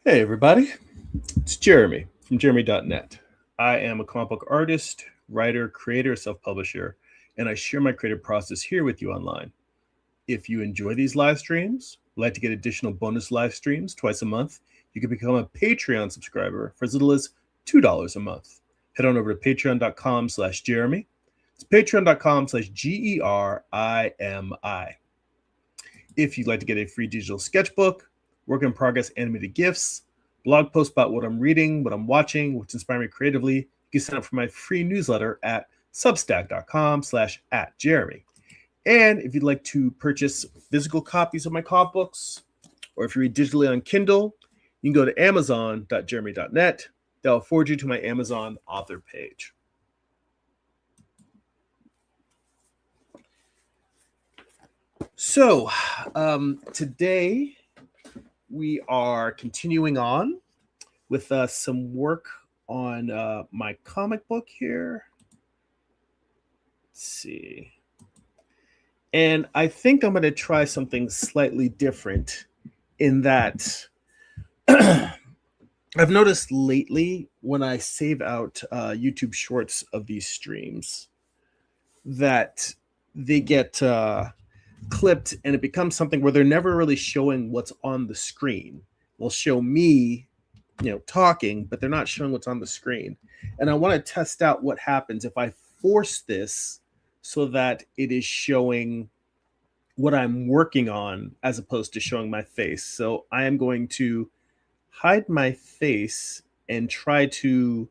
Hey, everybody. It's Jeremy from Jeremy.net. I am a comic book artist, writer, creator, self publisher, and I share my creative process here with you online. If you enjoy these live streams, would like to get additional bonus live streams twice a month, you can become a Patreon subscriber for as little as $2 a month. Head on over to patreon.com/Jeremy. It's patreon.com/GERIMI. If you'd like to get a free digital sketchbook, work in progress animated GIFs, blog posts about what I'm reading, what I'm watching, what's inspiring me creatively, you can sign up for my free newsletter at substack.com/@Jeremy. And if you'd like to purchase physical copies of my comic books, or if you read digitally on Kindle, you can go to amazon.jeremy.net. That'll forward you to my Amazon author page. So today we are continuing on with some work on my comic book here. Let's see. And I think I'm going to try something slightly different in that I've noticed lately when I save out YouTube shorts of these streams that they get clipped and it becomes something where they're never really showing what's on the screen. They'll show me, talking, but they're not showing what's on the screen. And I want to test out what happens if I force this so that it is showing what I'm working on as opposed to showing my face. So I am going to hide my face and try to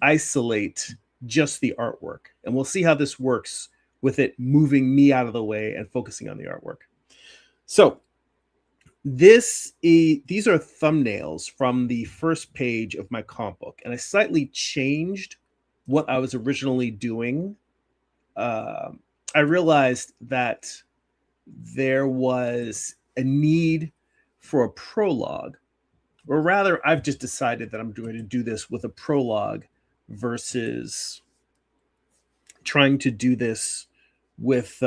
isolate just the artwork. And we'll see how this works with it moving me out of the way and focusing on the artwork. So these are thumbnails from the first page of my comic book, and I slightly changed what I was originally doing. I realized that there was a need for a prologue, or rather, I've just decided that I'm going to do this with a prologue versus trying to do this with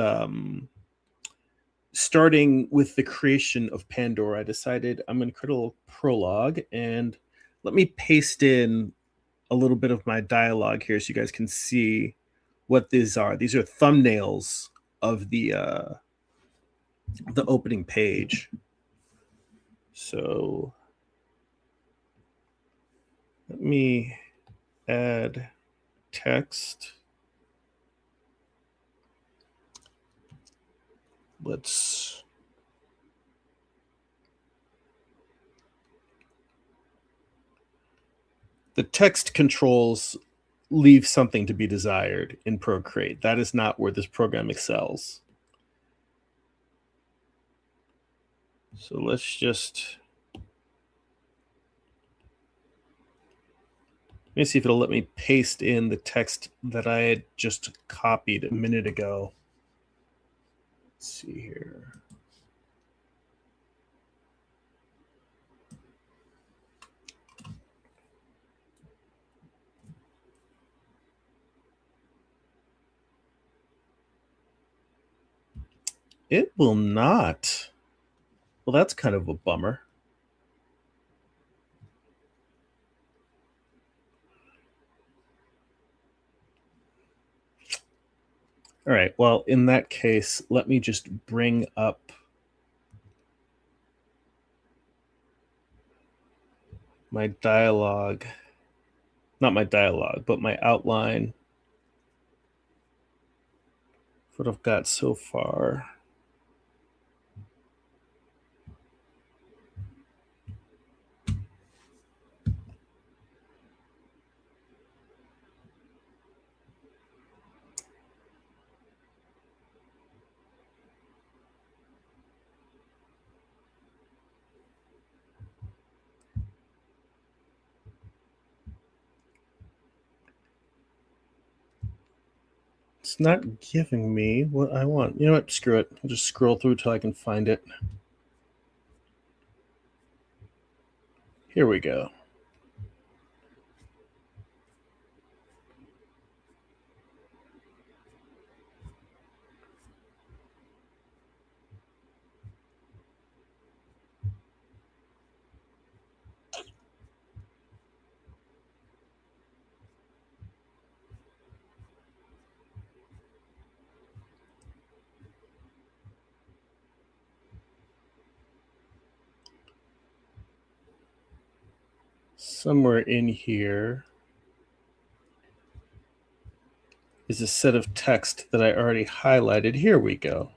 starting with the creation of Pandora. I decided I'm going to create a little prologue, and let me paste in a little bit of my dialogue here so you guys can see what these are. These are thumbnails of the opening page. So let me add text. The text controls leave something to be desired in Procreate. That is not where this program excels. So let's just, let me see if it'll let me paste in the text that I had just copied a minute ago. Let's see here. It will not. Well, that's kind of a bummer. All right, well, in that case, let me just bring up my dialogue. Not my dialogue, but my outline. What I've got so far. It's not giving me what I want. You know what? Screw it. I'll just scroll through till I can find it. Here we go. somewhere in here is a set of text that I already highlighted. Here we go.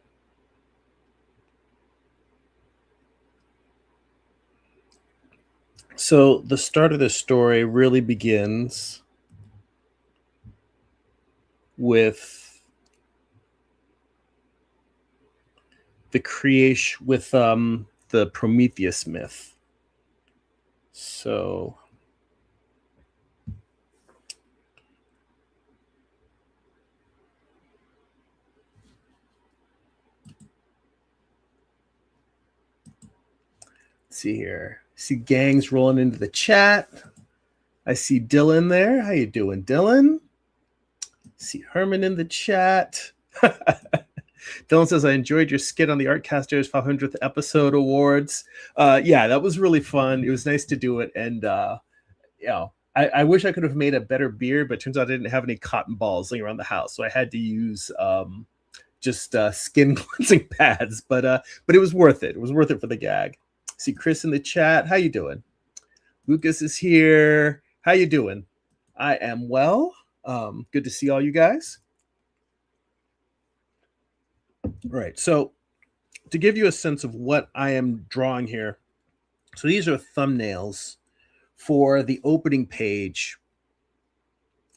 So the start of this story really begins with the creation, with the Prometheus myth. So let's see here. See gangs rolling into the chat. I see Dylan there. How you doing, Dylan? See Herman in the chat. Dylan says, I enjoyed your skit on the Artcasters 500th episode awards. Yeah, that was really fun. It was nice to do it. And, you know, I wish I could have made a better beer, but turns out I didn't have any cotton balls laying around the house. So I had to use just skin cleansing pads. But it was worth it. It was worth it for the gag. See Chris in the chat. How you doing? Lucas is here. How you doing? I am well. Good to see all you guys. Right. So to give you a sense of what I am drawing here, so these are thumbnails for the opening page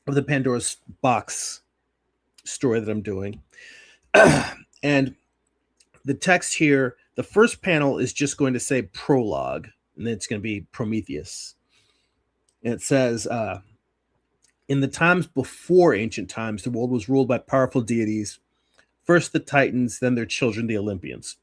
of the Pandora's Box story that I'm doing. And the text here, the first panel is just going to say prologue, and then it's going to be Prometheus. And it says, in the times before ancient times, the world was ruled by powerful deities. First the Titans, then their children, the Olympians.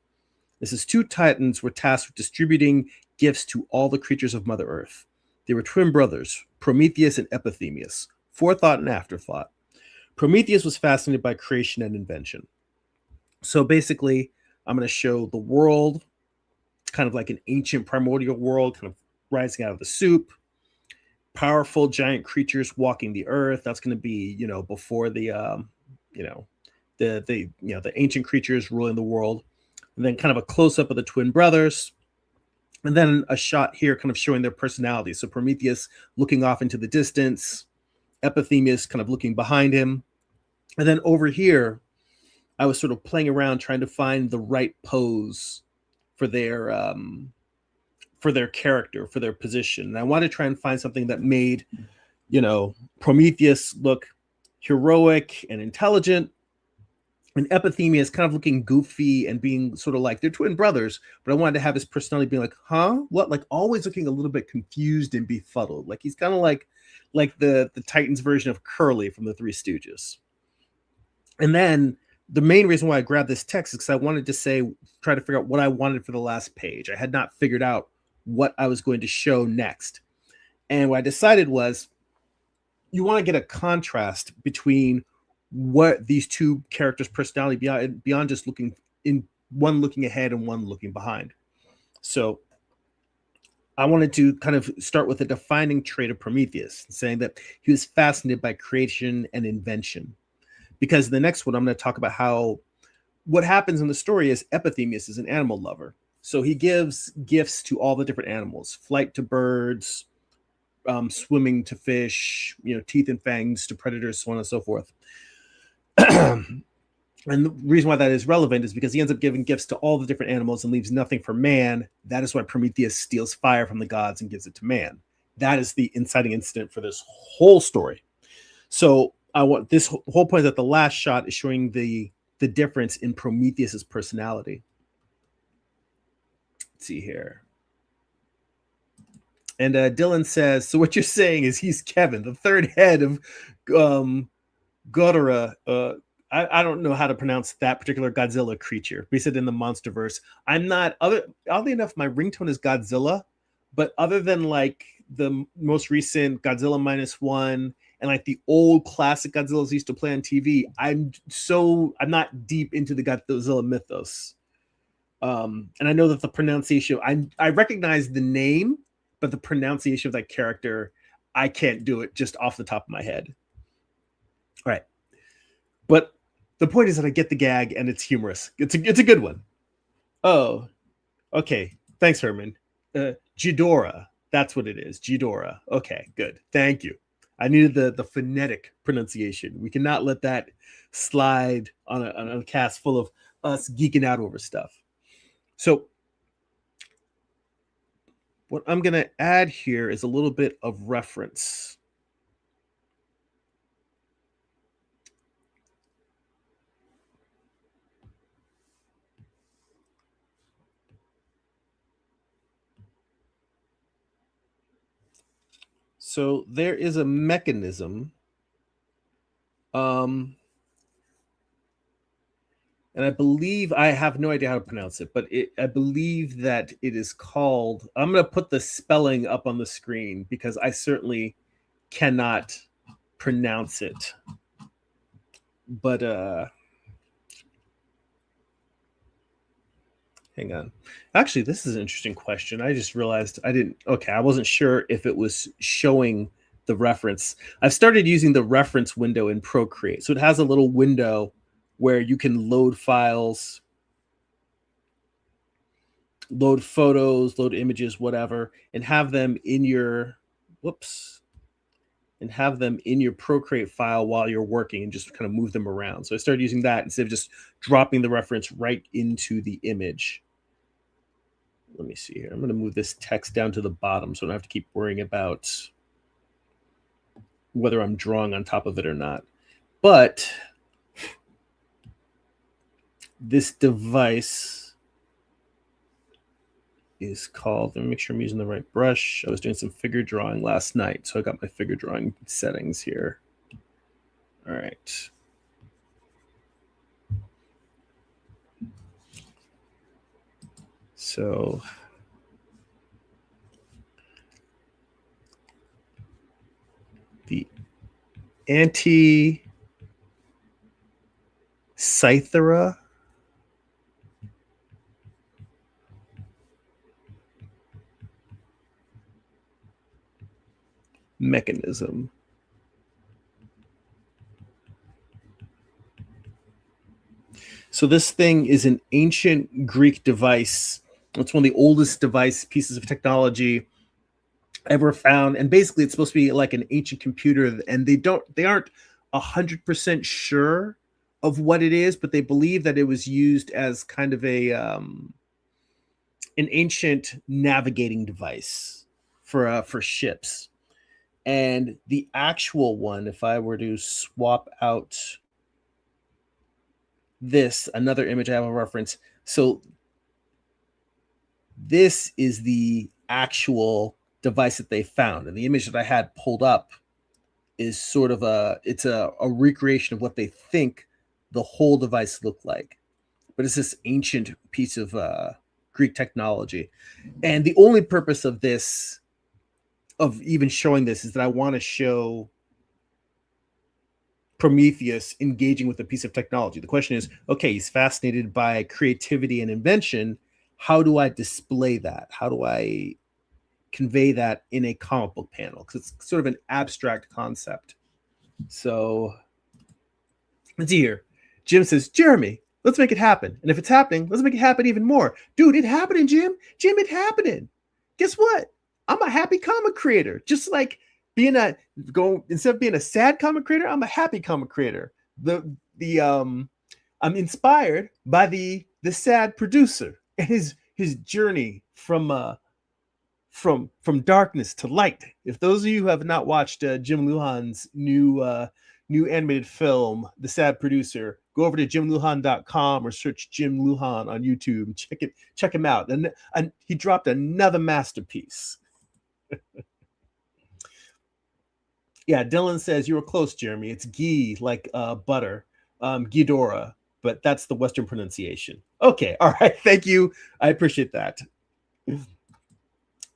This is two Titans were tasked with distributing gifts to all the creatures of Mother Earth. They were twin brothers, Prometheus and Epithemius, forethought and afterthought. Prometheus was fascinated by creation and invention. So basically, I'm going to show the world, kind of like an ancient primordial world, kind of rising out of the soup. Powerful giant creatures walking the earth. That's going to be, before the, the ancient creatures ruling the world. And then kind of a close-up of the twin brothers. And then a shot here kind of showing their personalities. So Prometheus looking off into the distance, Epithemius kind of looking behind him. And then over here, I was sort of playing around trying to find the right pose for their character, for their position. And I wanted to try and find something that made, Prometheus look heroic and intelligent, and Epithemius kind of looking goofy and being sort of like they're twin brothers, but I wanted to have his personality being like, huh? What? Like always looking a little bit confused and befuddled. Like he's kind of like the Titans version of Curly from the Three Stooges. And then the main reason why I grabbed this text is because I wanted to try to figure out what I wanted for the last page. I had not figured out what I was going to show next. And what I decided was you want to get a contrast between what these two characters' personality beyond just looking in one looking ahead and one looking behind. So I wanted to kind of start with a defining trait of Prometheus, saying that he was fascinated by creation and invention. Because the next one, I'm going to talk about what happens in the story is Epithemius is an animal lover. So he gives gifts to all the different animals, flight to birds, swimming to fish, teeth and fangs to predators, so on and so forth. And the reason why that is relevant is because he ends up giving gifts to all the different animals and leaves nothing for man. That is why Prometheus steals fire from the gods and gives it to man. That is the inciting incident for this whole story. So I want this whole point that the last shot is showing the difference in Prometheus's personality. Let's see here. And Dylan says, so what you're saying is he's Kevin, the third head of Ghidorah. I don't know how to pronounce that particular Godzilla creature. We said in the MonsterVerse. I'm not, oddly enough, my ringtone is Godzilla, but other than like the most recent Godzilla -1 and like the old classic Godzillas used to play on TV, I'm not deep into the Godzilla mythos. And I know that the pronunciation, I recognize the name, but the pronunciation of that character, I can't do it just off the top of my head. All right. But the point is that I get the gag and it's humorous. It's a good one. Oh, okay. Thanks, Herman. Ghidorah. That's what it is. Ghidorah. Okay, good. Thank you. I needed the phonetic pronunciation. We cannot let that slide on a cast full of us geeking out over stuff. So what I'm going to add here is a little bit of reference. So there is a mechanism, and I believe, I have no idea how to pronounce it, but I believe that it is called, I'm going to put the spelling up on the screen because I certainly cannot pronounce it. But hang on. Actually, this is an interesting question. I just realized I wasn't sure if it was showing the reference. I've started using the reference window in Procreate. So it has a little window where you can load files, load photos, load images, whatever, and have them in your, and have them in your Procreate file while you're working and just kind of move them around. So I started using that instead of just dropping the reference right into the image. Let me see here. I'm going to move this text down to the bottom so I don't have to keep worrying about whether I'm drawing on top of it or not. But this device is called, let me make sure I'm using the right brush. I was doing some figure drawing last night, so I got my figure drawing settings here. All right. So the Anti-Cythera mechanism. So this thing is an ancient Greek device. It's one of the oldest pieces of technology ever found, and basically it's supposed to be like an ancient computer, and they aren't 100% sure of what it is, but they believe that it was used as kind of an ancient navigating device for ships. And the actual one, if I were to swap out this, another image I have a reference, so this is the actual device that they found, and the image that I had pulled up is sort of a recreation of what they think the whole device looked like, but it's this ancient piece of Greek technology. And the only purpose of this, of even showing this, is that I want to show Prometheus engaging with a piece of technology. The question is, okay, he's fascinated by creativity and invention. How do I display that? How do I convey that in a comic book panel? Because it's sort of an abstract concept. So let's see here. Jim says, Jeremy, let's make it happen. And if it's happening, let's make it happen even more. Dude, it happening, Jim. Jim, it happening. Guess what? I'm a happy comic creator. Just like instead of being a sad comic creator, I'm a happy comic creator. I'm inspired by the sad producer and his journey from darkness to light. If those of you who have not watched Jim Lujan's new animated film, The Sad Producer, go over to jimlujan.com or search Jim Lujan on YouTube and check him out. And he dropped another masterpiece. Yeah, Dylan says you were close, Jeremy. It's ghee, like butter, Ghidorah, but that's the Western pronunciation. Okay, all right, thank you. I appreciate that.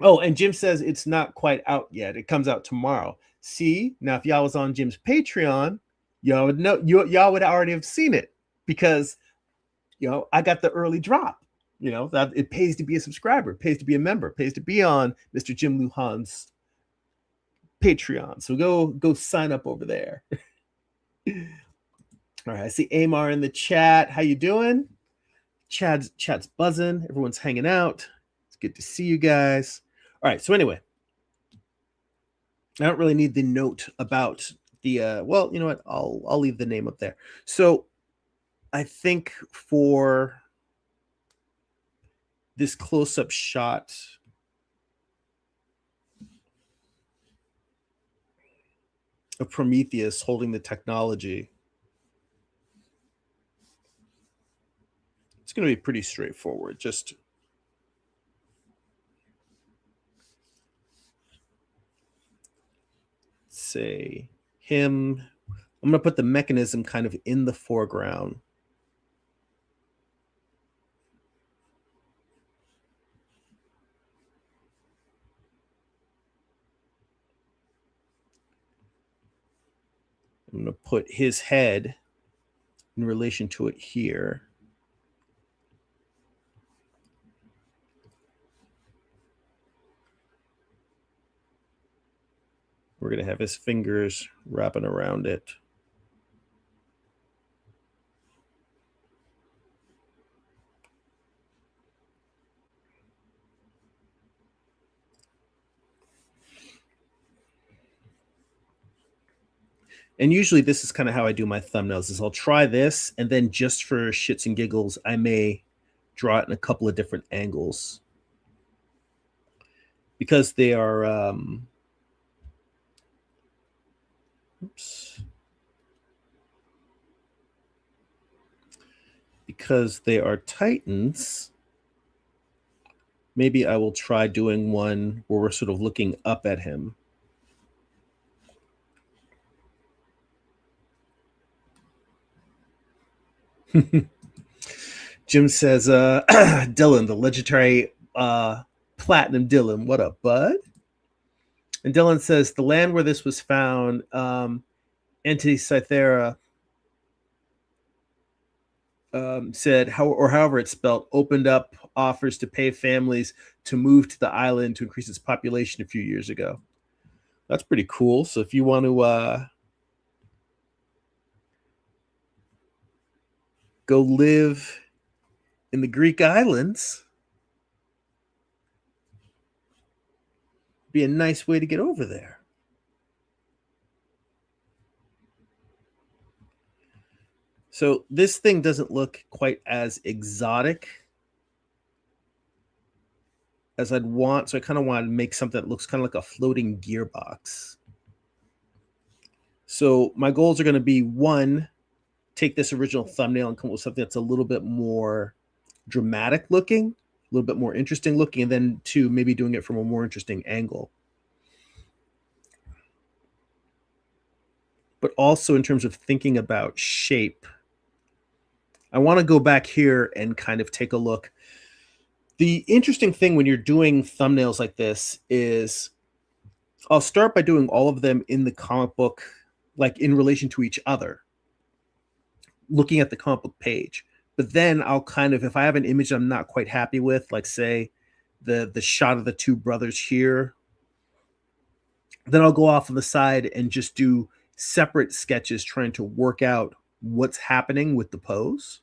Oh, and Jim says it's not quite out yet. It comes out tomorrow. See, now if y'all was on Jim's Patreon, y'all would know, y'all would already have seen it, because I got the early drop. That it pays to be a subscriber, it pays to be a member, it pays to be on Mr. Jim Lujan's Patreon. So go sign up over there. All right, I see Amar in the chat. How you doing? Chat's buzzing. Everyone's hanging out. It's good to see you guys. All right, so anyway, I don't really need the note about the well, you know what? I'll leave the name up there. So I think for this close-up shot of Prometheus holding the technology, it's going to be pretty straightforward. Just say him. I'm going to put the mechanism kind of in the foreground. I'm going to put his head in relation to it here. We're going to have his fingers wrapping around it. And usually this is kind of how I do my thumbnails is I'll try this, and then just for shits and giggles, I may draw it in a couple of different angles because they are oops, because they are Titans. Maybe I will try doing one where we're sort of looking up at him. Jim says, Dylan, the legendary Platinum Dylan, what up, bud? And Dylan says, the land where this was found, Anticythera, said, however it's spelled, opened up offers to pay families to move to the island to increase its population a few years ago. That's pretty cool. So if you want to go live in the Greek islands, be a nice way to get over there. So this thing doesn't look quite as exotic as I'd want. So I kind of want to make something that looks kind of like a floating gearbox. So my goals are going to be, one, take this original thumbnail and come up with something that's a little bit more dramatic looking, a little bit more interesting looking, and then two, maybe doing it from a more interesting angle. But also in terms of thinking about shape, I want to go back here and kind of take a look. The interesting thing when you're doing thumbnails like this is I'll start by doing all of them in the comic book, like in relation to each other, looking at the comic book page. But then I'll kind of, if I have an image I'm not quite happy with, like say the shot of the two brothers here, then I'll go off on the side and just do separate sketches trying to work out what's happening with the pose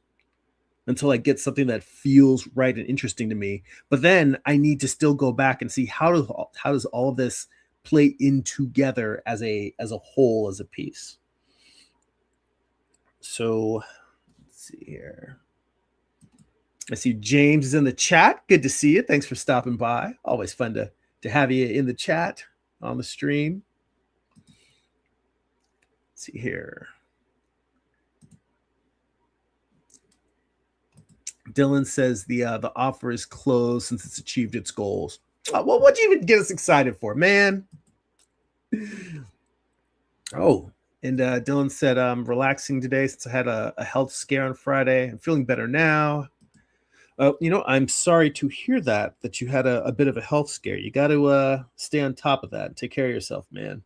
until I get something that feels right and interesting to me. But then I need to still go back and see how does all of this play in together as a whole, as a piece. So let's see here. I see James is in the chat. Good to see you. Thanks for stopping by. Always fun to have you in the chat on the stream. Let's see here. Dylan says the offer is closed since it's achieved its goals. Well, what'd you even get us excited for, man? Oh, and Dylan said, I'm relaxing today since I had a health scare on Friday. I'm feeling better now. I'm sorry to hear that you had a bit of a health scare. You got to stay on top of that and take care of yourself, man.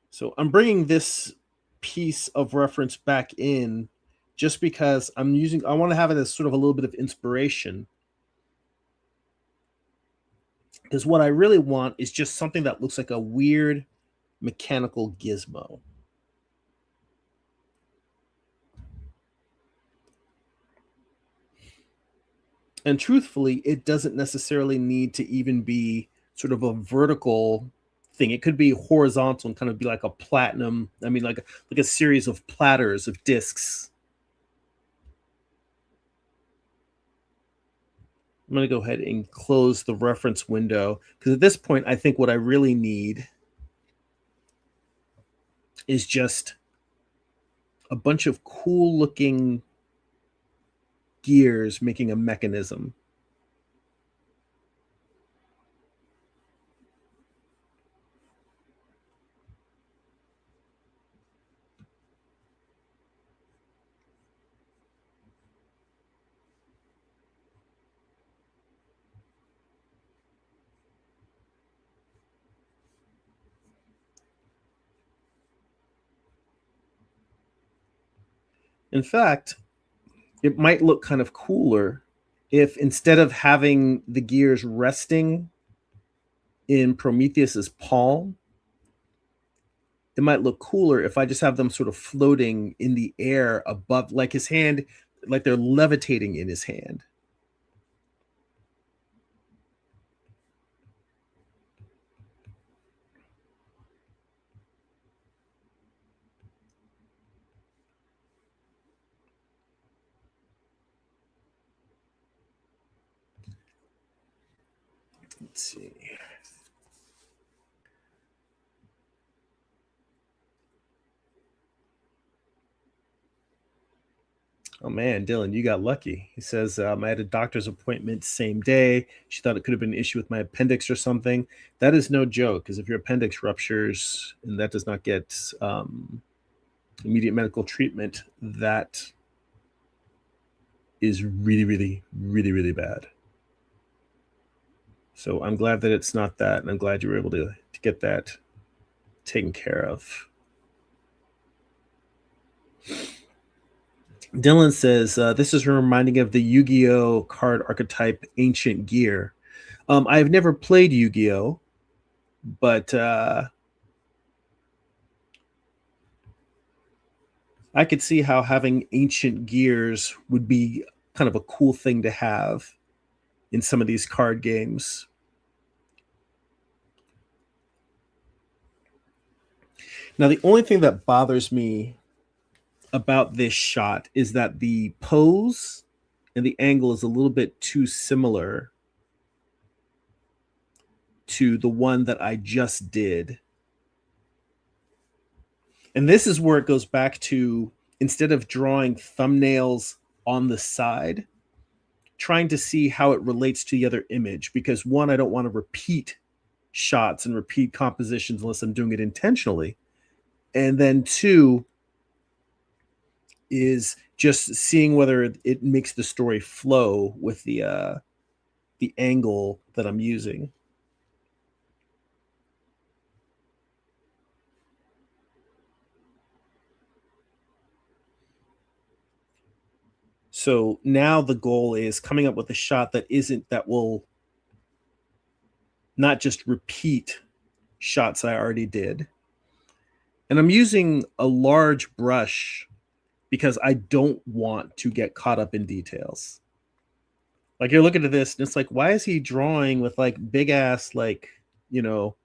So I'm bringing this piece of reference back in just because I want to have it as sort of a little bit of inspiration. Because what I really want is just something that looks like a weird mechanical gizmo. And truthfully, it doesn't necessarily need to even be sort of a vertical thing. It could be horizontal and kind of be like a platinum. I mean, like a series of platters of discs. I'm going to go ahead and close the reference window because at this point, I think what I really need is just a bunch of cool looking gears making a mechanism. In fact, it might look kind of cooler if instead of having the gears resting in Prometheus's palm, it might look cooler if I just have them sort of floating in the air above, like his hand, like they're levitating in his hand. Let's see. Oh man, Dylan, you got lucky. He says, I had a doctor's appointment same day. She thought it could have been an issue with my appendix or something. That is no joke, because if your appendix ruptures and that does not get immediate medical treatment, that is really, really, really, really bad. So I'm glad that it's not that, and I'm glad you were able to get that taken care of. Dylan says, this is reminding of the Yu-Gi-Oh card archetype Ancient Gear. I've never played Yu-Gi-Oh, but I could see how having ancient gears would be kind of a cool thing to have in some of these card games. Now, the only thing that bothers me about this shot is that the pose and the angle is a little bit too similar to the one that I just did. And this is where it goes back to, instead of drawing thumbnails on the side, trying to see how it relates to the other image. Because one, I don't want to repeat shots and repeat compositions unless I'm doing it intentionally. And then two is just seeing whether it makes the story flow with the angle that I'm using. So now the goal is coming up with a shot that will not just repeat shots I already did. And I'm using a large brush because I don't want to get caught up in details. Like you're looking at this and it's like, why is he drawing with like big ass, like, you know,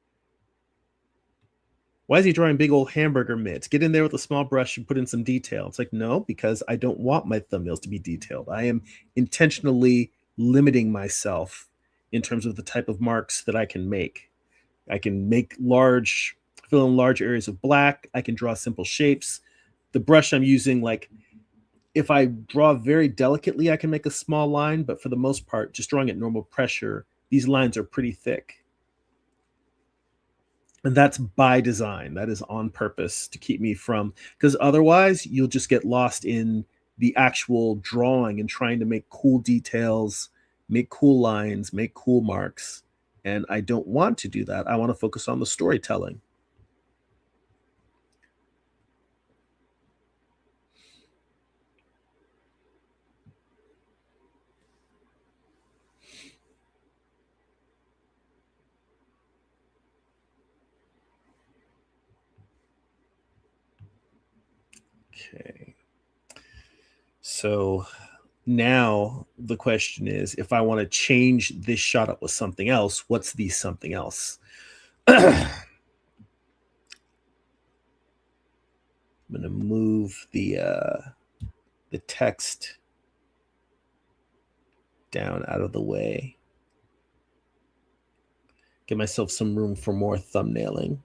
why is he drawing big old hamburger mitts? Get in there with a small brush and put in some detail. It's like, no, because I don't want my thumbnails to be detailed. I am intentionally limiting myself in terms of the type of marks that I can make. I can make fill in large areas of black. I can draw simple shapes. The brush I'm using, like, if I draw very delicately, I can make a small line, but for the most part, just drawing at normal pressure, these lines are pretty thick. And that's by design. That is on purpose to keep me from, because otherwise you'll just get lost in the actual drawing and trying to make cool details, make cool lines, make cool marks. And I don't want to do that. I want to focus on the storytelling. Okay. So Now the question is, if I want to change this shot up with something else, what's the something else? I'm going to move the text down out of the way. Give myself some room for more thumbnailing.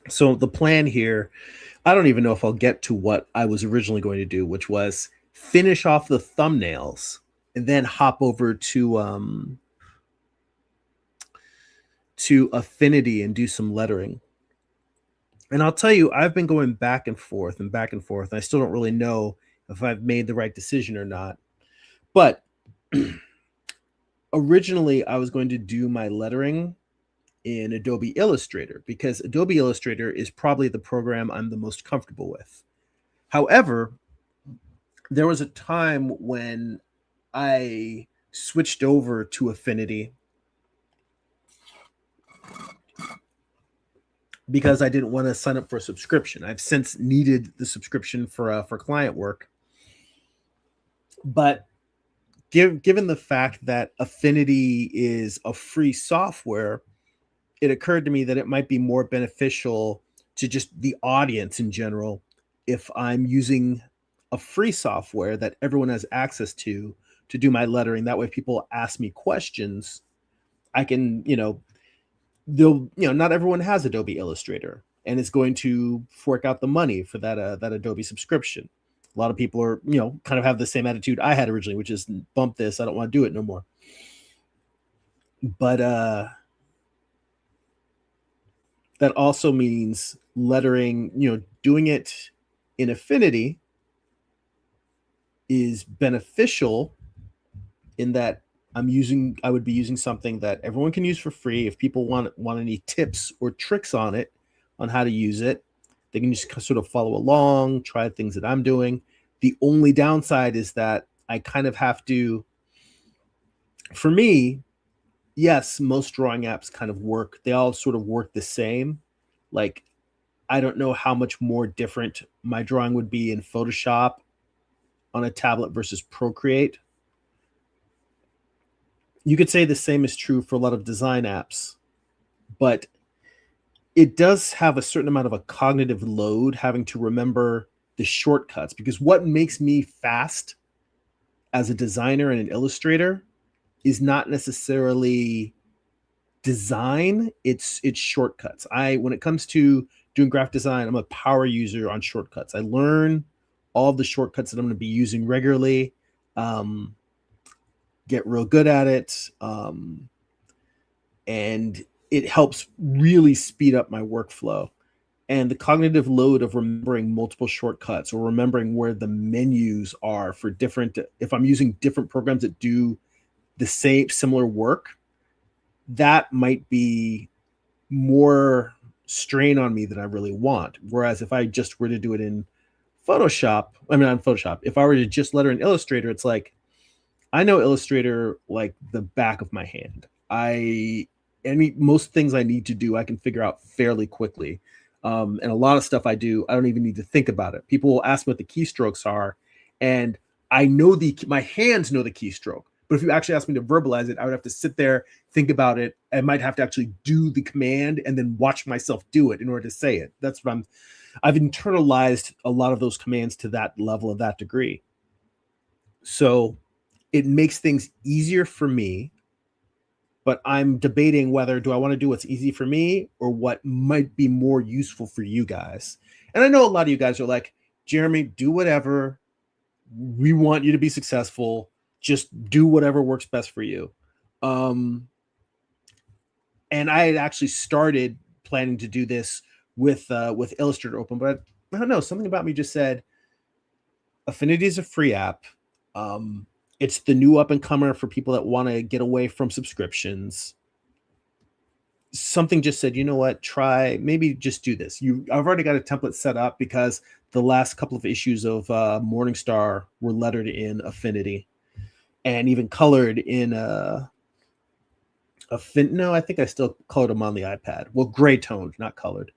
So the plan here, I don't even know if I'll get to what I was originally going to do, which was finish off the thumbnails and then hop over to Affinity and do some lettering. And I'll tell you, I've been going back and forth and back and forth. And I still don't really know if I've made the right decision or not. But originally, I was going to do my lettering in Adobe Illustrator because Adobe Illustrator is probably the program I'm the most comfortable with. However, there was a time when I switched over to Affinity because I didn't want to sign up for a subscription. I've since needed the subscription for client work. But given the fact that Affinity is a free software, it occurred to me that it might be more beneficial to just the audience in general if I'm using a free software that everyone has access to do my lettering. That way, people ask me questions, I can, not everyone has Adobe Illustrator and is going to fork out the money for that Adobe subscription. A lot of people are, kind of have the same attitude I had originally, which is bump this. I don't want to do it no more. But that also means lettering, doing it in Affinity is beneficial in that I would be using something that everyone can use for free. If people want any tips or tricks on it, on how to use it, they can just sort of follow along, try things that I'm doing. The only downside is that I kind of have to, for me, yes, most drawing apps kind of work. They all sort of work the same. Like, I don't know how much more different my drawing would be in Photoshop on a tablet versus Procreate. You could say the same is true for a lot of design apps, but it does have a certain amount of a cognitive load having to remember the shortcuts, because what makes me fast as a designer and an illustrator is not necessarily design, it's shortcuts. When it comes to doing graphic design, I'm a power user on shortcuts. I learn all of the shortcuts that I'm going to be using regularly, get real good at it, and it helps really speed up my workflow. And the cognitive load of remembering multiple shortcuts or remembering where the menus are for different, if I'm using different programs that do the similar work, that might be more strain on me than I really want. Whereas if I just were to do it in Photoshop, if I were to just letter in Illustrator, it's like, I know Illustrator like the back of my hand. Most things I need to do, I can figure out fairly quickly. And a lot of stuff I do, I don't even need to think about it. People will ask me what the keystrokes are, and I know my hands know the keystroke. But if you actually ask me to verbalize it, I would have to sit there, think about it. I might have to actually do the command and then watch myself do it in order to say it. That's what I've internalized a lot of those commands to that level, of that degree. So it makes things easier for me, but I'm debating whether do I want to do what's easy for me or what might be more useful for you guys. And I know a lot of you guys are like, Jeremy, do whatever. We want you to be successful. Just do whatever works best for you. And I had actually started planning to do this with Illustrator open, but I don't know. Something about me just said Affinity is a free app. Um, it's the new up and comer for people that want to get away from subscriptions. Something just said, you know what, try maybe just do this. I've already got a template set up because the last couple of issues of Morningstar were lettered in Affinity and even colored in no, I think I still colored them on the iPad. Well, gray toned, not colored.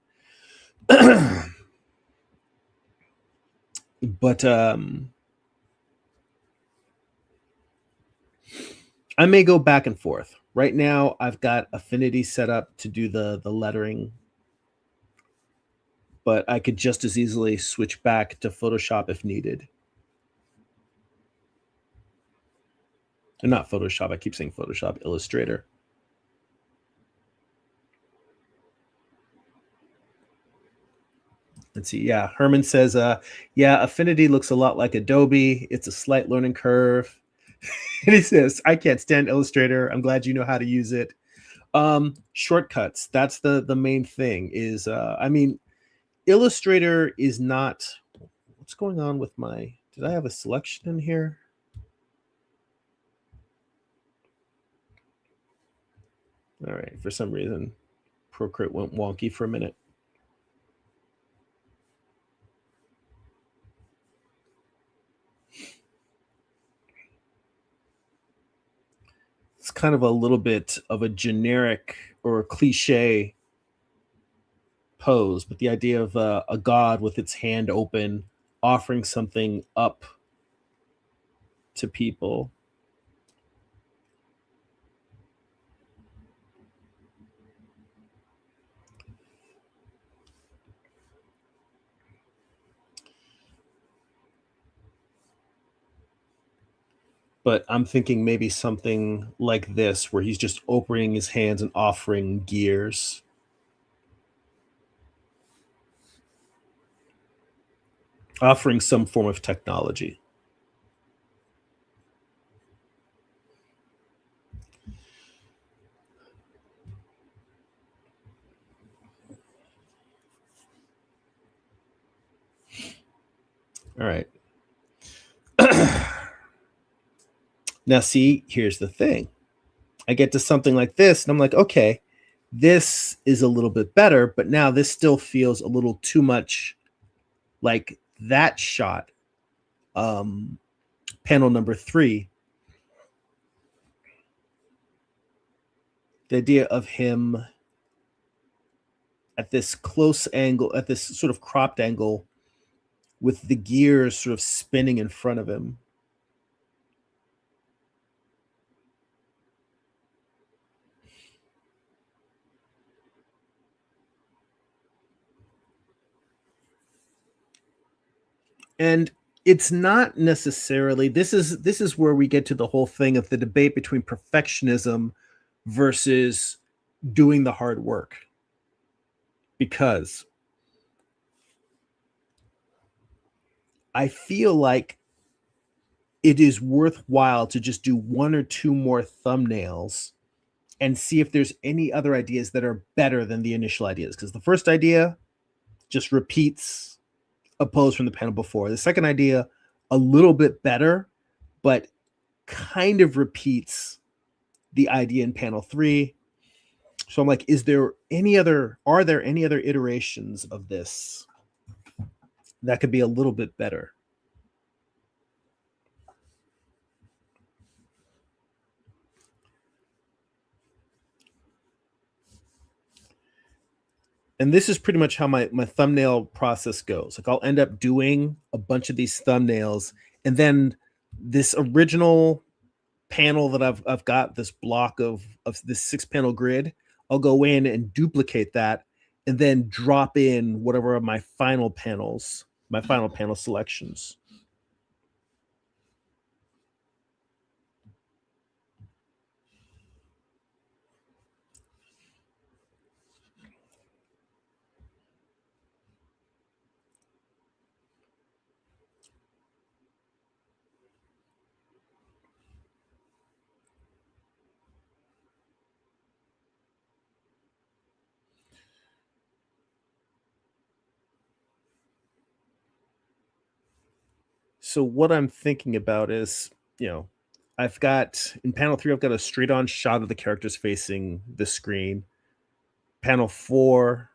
But I may go back and forth. Right now, I've got Affinity set up to do the lettering, but I could just as easily switch back to Photoshop if needed. And not Photoshop. I keep saying Photoshop, Illustrator. Let's see. Yeah, Herman says, yeah, Affinity looks a lot like Adobe. It's a slight learning curve. And he says, I can't stand Illustrator. I'm glad you know how to use it. Shortcuts. That's the main thing is, I mean, Illustrator is not, what's going on with did I have a selection in here? All right. For some reason, Procreate went wonky for a minute. It's kind of a little bit of a generic or a cliche pose, but the idea of a god with its hand open offering something up to people. But I'm thinking maybe something like this, where he's just opening his hands and offering gears. Offering some form of technology. All right. Now, see, here's the thing. I get to something like this, and I'm like, okay, this is a little bit better, but now this still feels a little too much like that shot. Panel number 3. The idea of him at this close angle, at this sort of cropped angle, with the gears sort of spinning in front of him. And it's not necessarily, this is where we get to the whole thing of the debate between perfectionism versus doing the hard work. Because I feel like it is worthwhile to just do 1 or 2 more thumbnails and see if there's any other ideas that are better than the initial ideas. Because the first idea just repeats a pose from the panel before. The second idea, a little bit better, but kind of repeats the idea in panel 3. So I'm like, are there any other iterations of this that could be a little bit better? And this is pretty much how my thumbnail process goes. Like, I'll end up doing a bunch of these thumbnails, and then this original panel that I've got, this block of this 6-panel grid, I'll go in and duplicate that, and then drop in whatever are my final panel selections. So what I'm thinking about is, you know, I've got in panel 3, I've got a straight on shot of the characters facing the screen. Panel 4,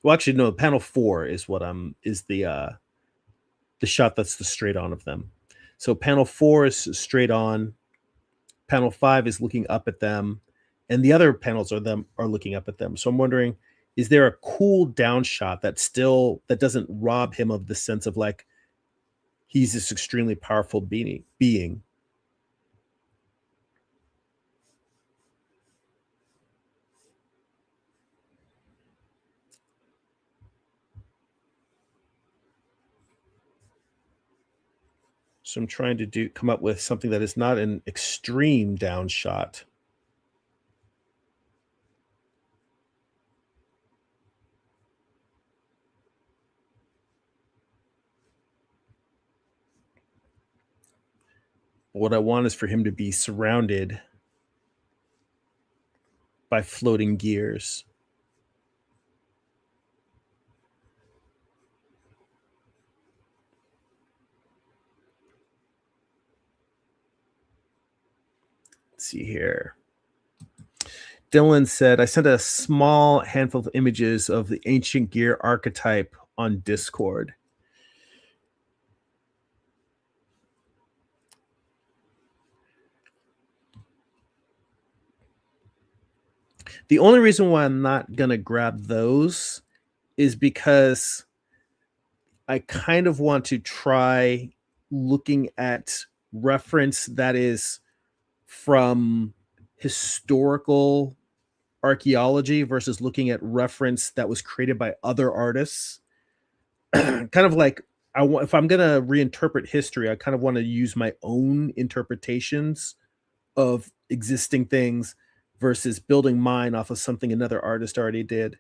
well, actually, no, panel 4 is what I'm is the shot that's the straight on of them. So panel 4 is straight on, panel 5 is looking up at them, and the other panels are looking up at them. So I'm wondering, is there a cool down shot that doesn't rob him of the sense of like he's this extremely powerful being? So I'm trying to come up with something that is not an extreme down shot. What I want is for him to be surrounded by floating gears. Let's see here. Dylan said, I sent a small handful of images of the ancient gear archetype on Discord. The only reason why I'm not going to grab those is because I kind of want to try looking at reference that is from historical archaeology versus looking at reference that was created by other artists. Kind of like if I'm going to reinterpret history, I kind of want to use my own interpretations of existing things versus building mine off of something another artist already did. I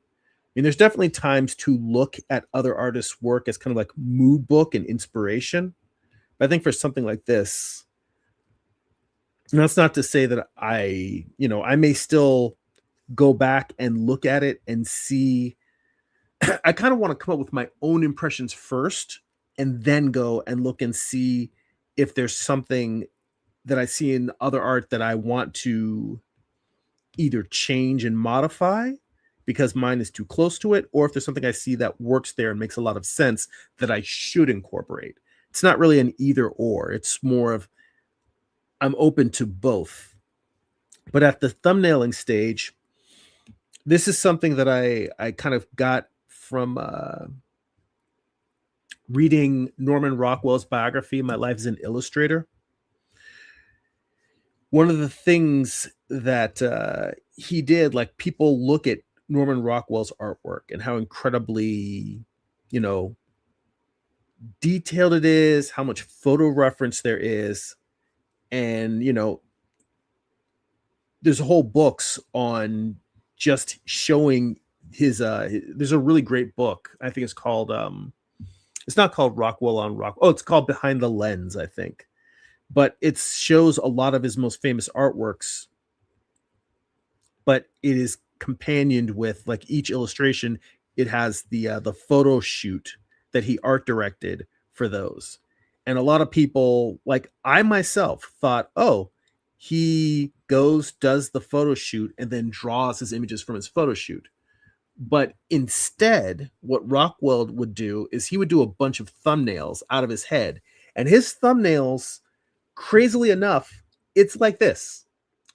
mean, there's definitely times to look at other artists' work as kind of like mood book and inspiration. But I think for something like this, and that's not to say that I may still go back and look at it and see. I kind of want to come up with my own impressions first and then go and look and see if there's something that I see in other art that I want to either change and modify because mine is too close to it, or if there's something I see that works there and makes a lot of sense that I should incorporate. It's not really an either or. It's more of I'm open to both. But at the thumbnailing stage, this is something that I kind of got from reading Norman Rockwell's biography, My Life as an Illustrator. One of the things that he did, like people look at Norman Rockwell's artwork and how incredibly, detailed it is, how much photo reference there is. And, there's whole books on just showing there's a really great book. I think it's called, it's not called Rockwell on Rock. Oh, it's called Behind the Lens, I think. But it shows a lot of his most famous artworks, but it is companioned with like each illustration. It has the photo shoot that he art directed for those. And a lot of people, like I myself, thought, oh, he does the photo shoot, and then draws his images from his photo shoot. But instead, what Rockwell would do is he would do a bunch of thumbnails out of his head. And his thumbnails, crazily enough, it's like this.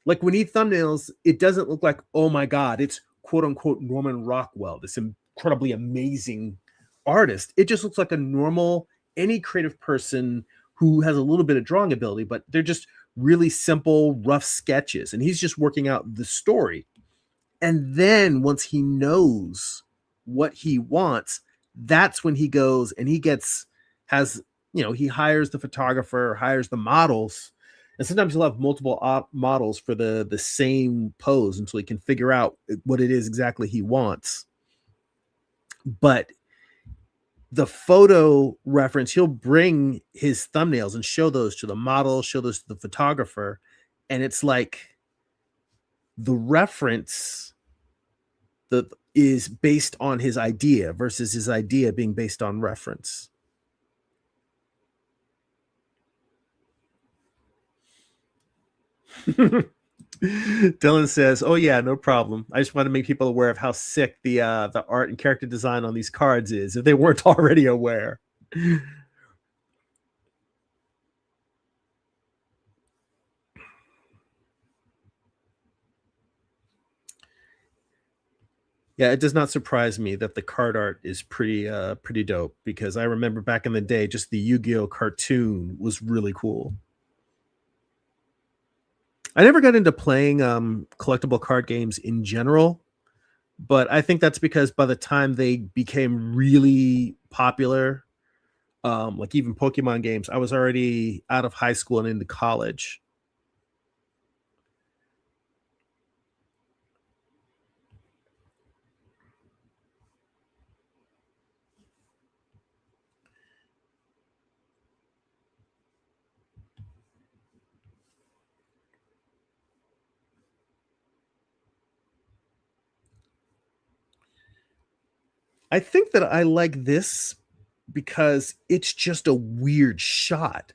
Like when he thumbnails, it doesn't look like, oh my God, it's quote unquote Norman Rockwell, this incredibly amazing artist. It just looks like a normal, any creative person who has a little bit of drawing ability, but they're just really simple, rough sketches. And he's just working out the story. And then once he knows what he wants, that's when he goes and he he hires the photographer, hires the models. And sometimes he'll have multiple models for the same pose until he can figure out what it is exactly he wants. But the photo reference, he'll bring his thumbnails and show those to the model, show those to the photographer. And it's like the reference that is based on his idea versus his idea being based on reference. Dylan says, "Oh yeah, no problem. I just want to make people aware of how sick the art and character design on these cards is, if they weren't already aware." Yeah, it does not surprise me that the card art is pretty dope, because I remember back in the day, just the Yu-Gi-Oh cartoon was really cool. I never got into playing collectible card games in general, but I think that's because by the time they became really popular, like even Pokemon games, I was already out of high school and into college. I think that I like this because it's just a weird shot.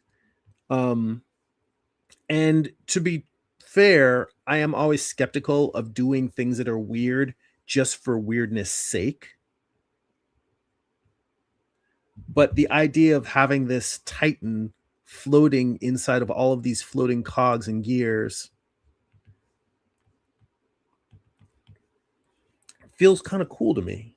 Um, and to be fair, I am always skeptical of doing things that are weird just for weirdness sake. But the idea of having this Titan floating inside of all of these floating cogs and gears feels kind of cool to me.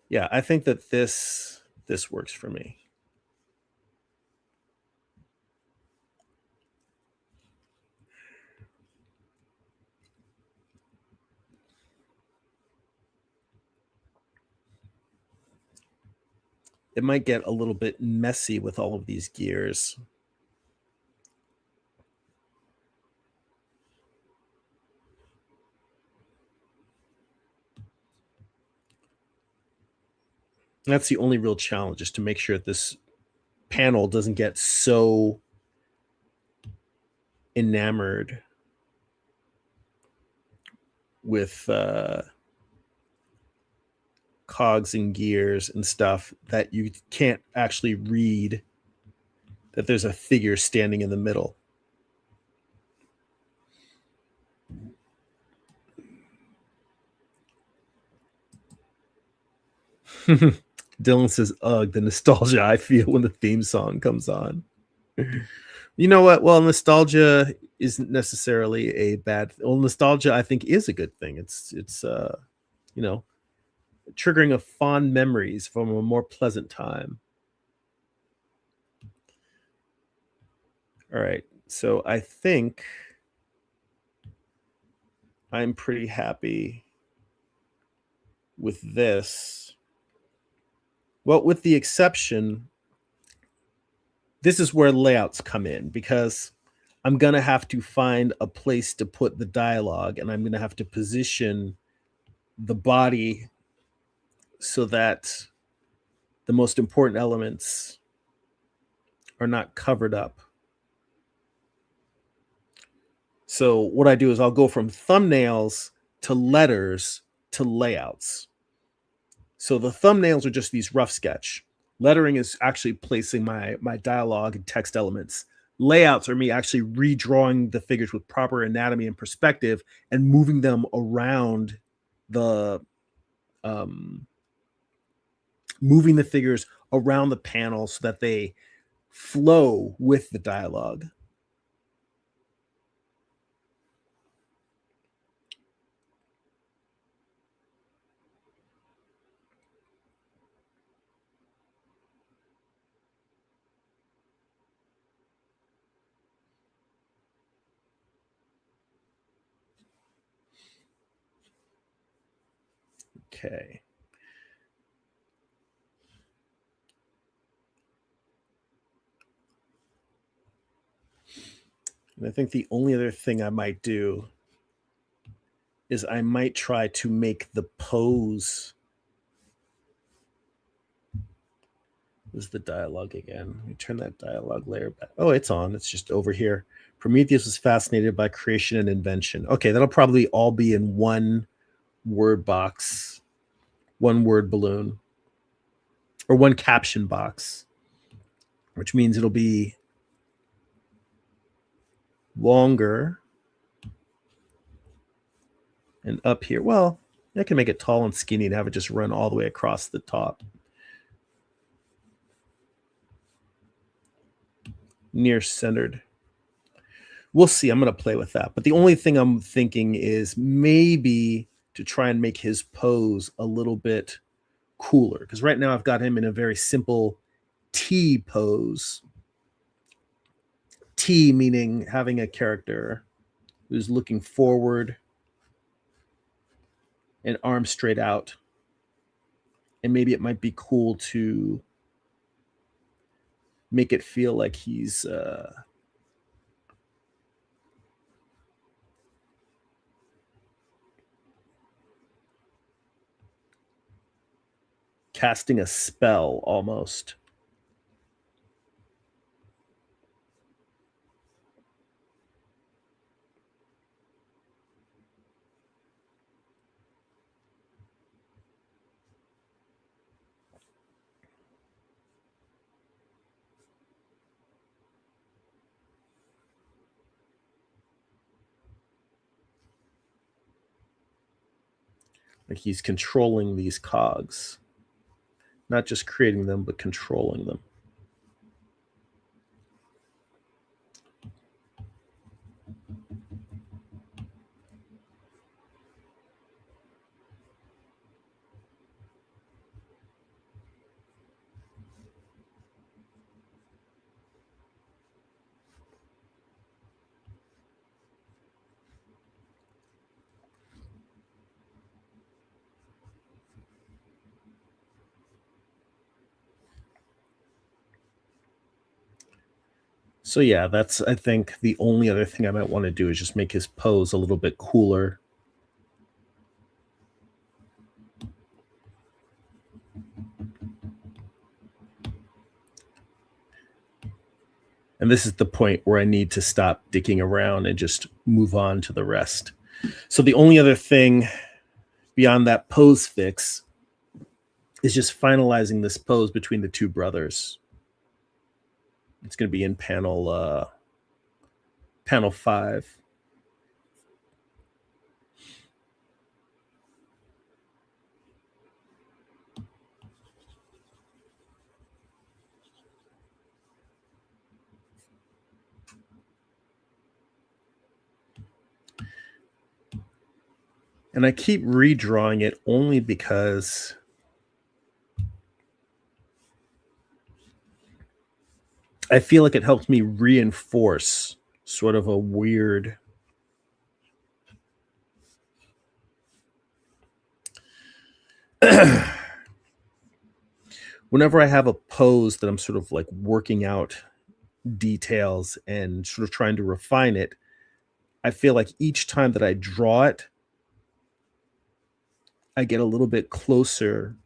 Yeah, I think that this works for me. It might get a little bit messy with all of these gears. That's the only real challenge, is to make sure that this panel doesn't get so enamored with cogs and gears and stuff that you can't actually read that there's a figure standing in the middle. Dylan says, "Ugh, the nostalgia I feel when the theme song comes on." You know what? Well, nostalgia isn't necessarily a bad. Well, nostalgia, I think, is a good thing. It's you know, triggering of fond memories from a more pleasant time. All right, so I think I'm pretty happy with this. Well, with the exception, this is where layouts come in, because I'm going to have to find a place to put the dialogue, and I'm going to have to position the body so that the most important elements are not covered up. So, what I do is I'll go from thumbnails to letters to layouts. So, the thumbnails are just these rough sketch. Lettering is actually placing my dialogue and text elements. Layouts are me actually redrawing the figures with proper anatomy and perspective and moving them around the um, moving the figures around the panel so that they flow with the dialogue. Okay. And I think the only other thing I might do is I might try to make the pose. This is the dialogue again. Let me turn that dialogue layer back. Oh, it's on. It's just over here. Prometheus was fascinated by creation and invention. Okay, that'll probably all be in one word box, one word balloon. or one caption box, which means it'll be longer. And up here, well, I can make it tall and skinny and have it just run all the way across the top. Near centered. We'll see. I'm going to play with that. But the only thing I'm thinking is maybe to try and make his pose a little bit cooler. Because right now I've got him in a very simple T pose. T meaning having a character who's looking forward and arms straight out. And maybe it might be cool to make it feel like he's casting a spell almost. Like he's controlling these cogs, not just creating them, but controlling them. So yeah, that's I think the only other thing I might want to do is just make his pose a little bit cooler. And this is the point where I need to stop dicking around and just move on to the rest. So the only other thing beyond that pose fix is just finalizing this pose between the two brothers. It's going to be in panel 5. And I keep redrawing it only because I feel like it helps me reinforce sort of a weird whenever I have a pose that I'm sort of like working out details and sort of trying to refine it, I feel like each time that I draw it, I get a little bit closer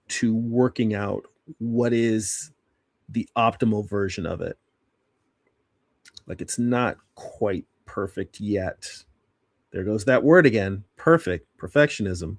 to working out what is the optimal version of it. Like it's not quite perfect yet. There goes that word again. Perfect. Perfectionism.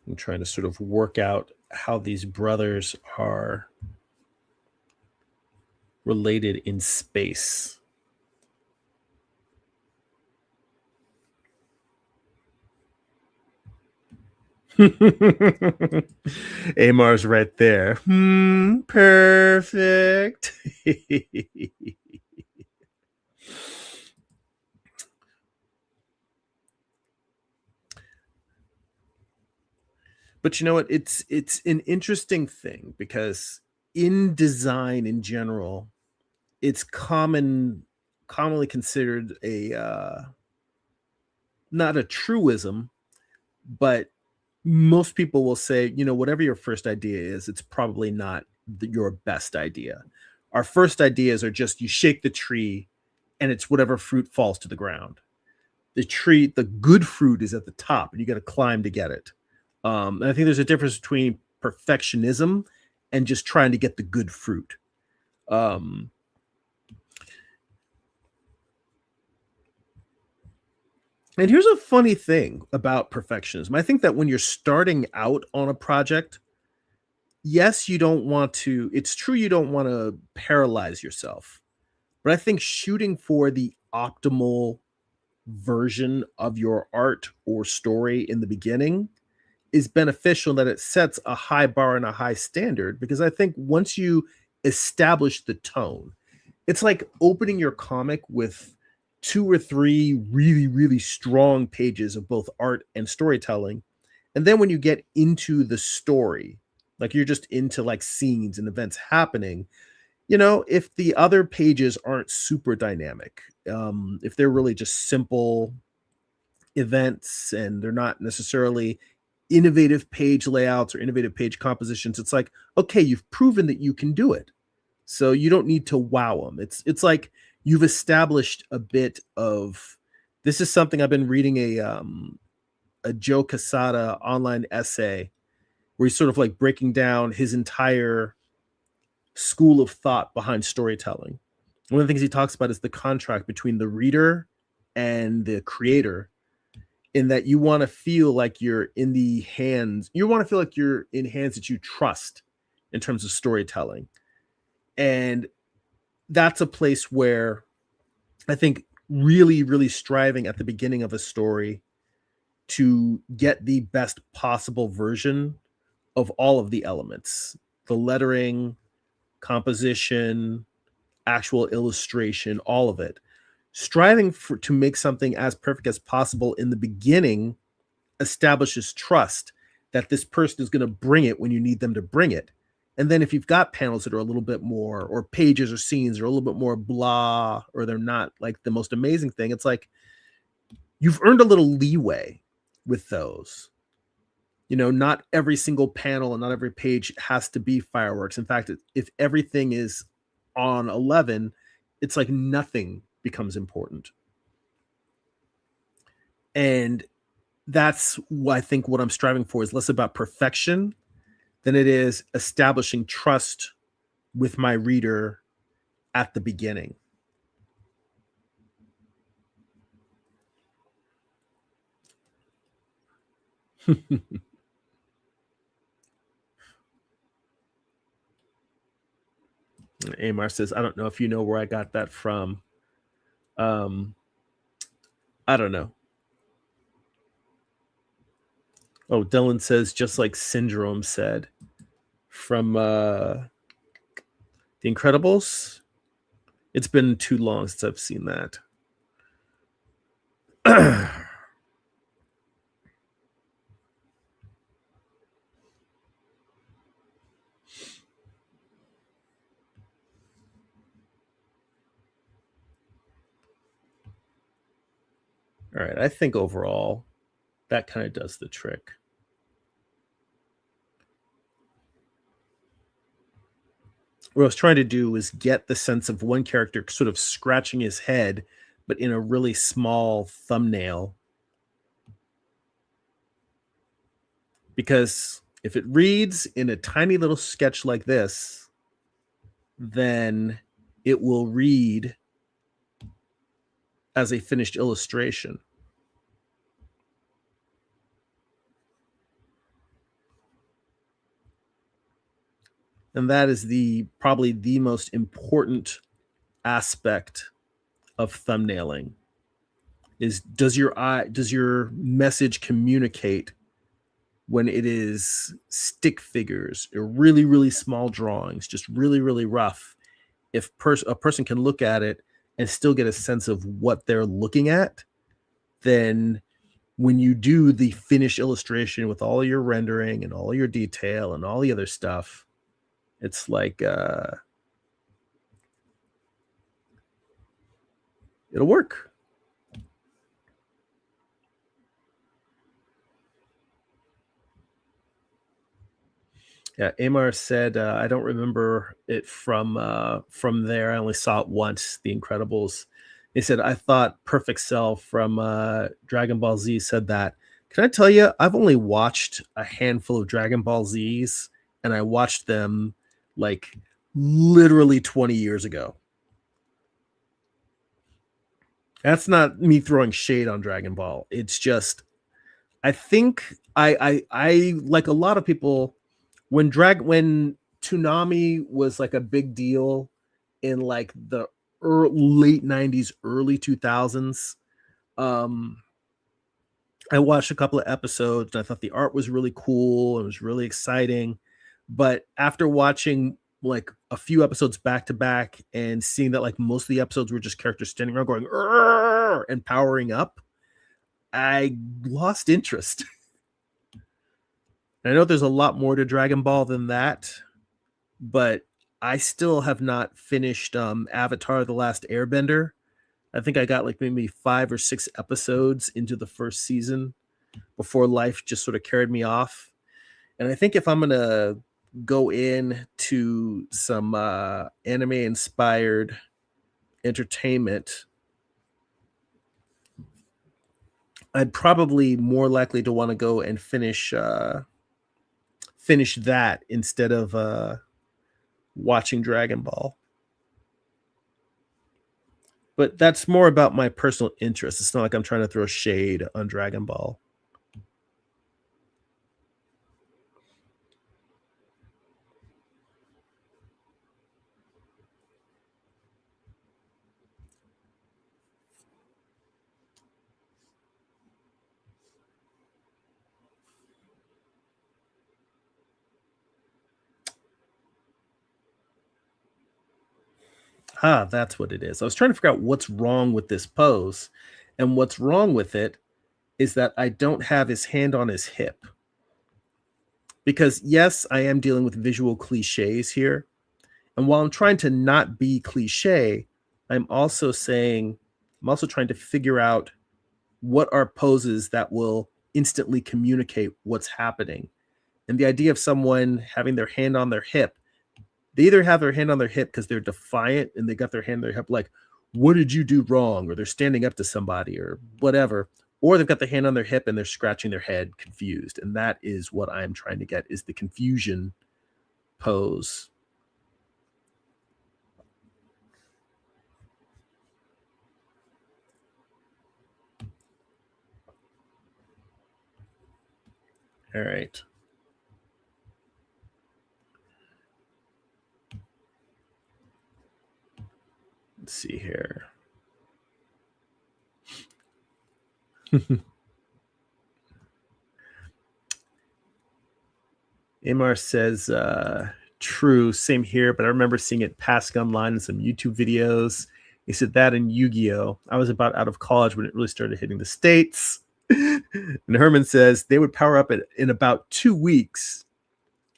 I'm trying to sort of work out how these brothers are related in space. Amar's right there. Perfect. But you know what? It's an interesting thing because in design in general, it's commonly considered a not a truism, but most people will say, whatever your first idea is, it's probably not your best idea. Our first ideas are just you shake the tree and it's whatever fruit falls to the ground. The good fruit is at the top and you got to climb to get it. And I think there's a difference between perfectionism and just trying to get the good fruit. Um, and here's a funny thing about perfectionism. I think that when you're starting out on a project, yes, you don't want to, it's true you don't want to paralyze yourself. But I think shooting for the optimal version of your art or story in the beginning is beneficial, that it sets a high bar and a high standard, because I think once you establish the tone, it's like opening your comic with two or three really, really strong pages of both art and storytelling. And then when you get into the story, like you're just into like scenes and events happening, if the other pages aren't super dynamic, if they're really just simple events and they're not necessarily innovative page layouts or innovative page compositions, it's like, okay, you've proven that you can do it. So you don't need to wow them. It's like you've established a bit of, this is something I've been reading a Joe Quesada online essay where he's sort of like breaking down his entire school of thought behind storytelling. One of the things he talks about is the contract between the reader and the creator, in that you want to feel like you're in the hands, you want to feel like you're in hands that you trust in terms of storytelling. And that's a place where I think really, really striving at the beginning of a story to get the best possible version of all of the elements, the lettering, composition, actual illustration, all of it. Striving to make something as perfect as possible in the beginning establishes trust that this person is going to bring it when you need them to bring it. And then if you've got panels that are a little bit more, or pages or scenes are a little bit more blah, or they're not like the most amazing thing, it's like you've earned a little leeway with those. Not every single panel and not every page has to be fireworks. In fact, if everything is on 11, it's like nothing becomes important. And that's what I think what I'm striving for is less about perfection than it is establishing trust with my reader at the beginning. Amar says, I don't know if you know where I got that from. I don't know. Oh, Dylan says, just like Syndrome said from The Incredibles. It's been too long since I've seen that. All right, I think overall that kind of does the trick. What I was trying to do was get the sense of one character sort of scratching his head, but in a really small thumbnail. Because if it reads in a tiny little sketch like this, then it will read as a finished illustration. And that is probably the most important aspect of thumbnailing, is does your message communicate when it is stick figures or really, really small drawings, just really, really rough? If a person can look at it and still get a sense of what they're looking at, then when you do the finished illustration with all your rendering and all your detail and all the other stuff, it's like it'll work. Yeah, Amar said, I don't remember it from there. I only saw it once, The Incredibles. He said, I thought Perfect Cell from Dragon Ball Z said that. Can I tell you, I've only watched a handful of Dragon Ball Zs, and I watched them like literally 20 years ago. That's not me throwing shade on Dragon Ball. It's just I think I like a lot of people when Toonami was like a big deal in like the late 90s, early 2000s. Um I watched a couple of episodes and I thought the art was really cool. It was really exciting. But after watching like a few episodes back to back and seeing that like most of the episodes were just characters standing around going "Arr!" and powering up, I lost interest. I know there's a lot more to Dragon Ball than that, but I still have not finished Avatar: The Last Airbender. I think I got like maybe 5 or 6 episodes into the first season before life just sort of carried me off. And I think if I'm gonna go in to some anime inspired entertainment, I'd probably more likely to want to go and finish that instead of watching Dragon Ball. But that's more about my personal interest. It's not like I'm trying to throw shade on Dragon Ball. Ah, that's what it is. I was trying to figure out what's wrong with this pose. And what's wrong with it is that I don't have his hand on his hip. Because, yes, I am dealing with visual cliches here. And while I'm trying to not be cliche, I'm also saying, I'm also trying to figure out what are poses that will instantly communicate what's happening. And the idea of someone having their hand on their hip, they either have their hand on their hip because they're defiant and they got their hand on their hip, like, what did you do wrong? Or they're standing up to somebody or whatever. Or they've got the hand on their hip and they're scratching their head confused. And that is what I'm trying to get, is the confusion pose. All right. Let's see here. Amar says, true, same here, but I remember seeing it passing online in some YouTube videos. He said that in Yu-Gi-Oh! I was about out of college when it really started hitting the States. And Herman says they would power up in about 2 weeks,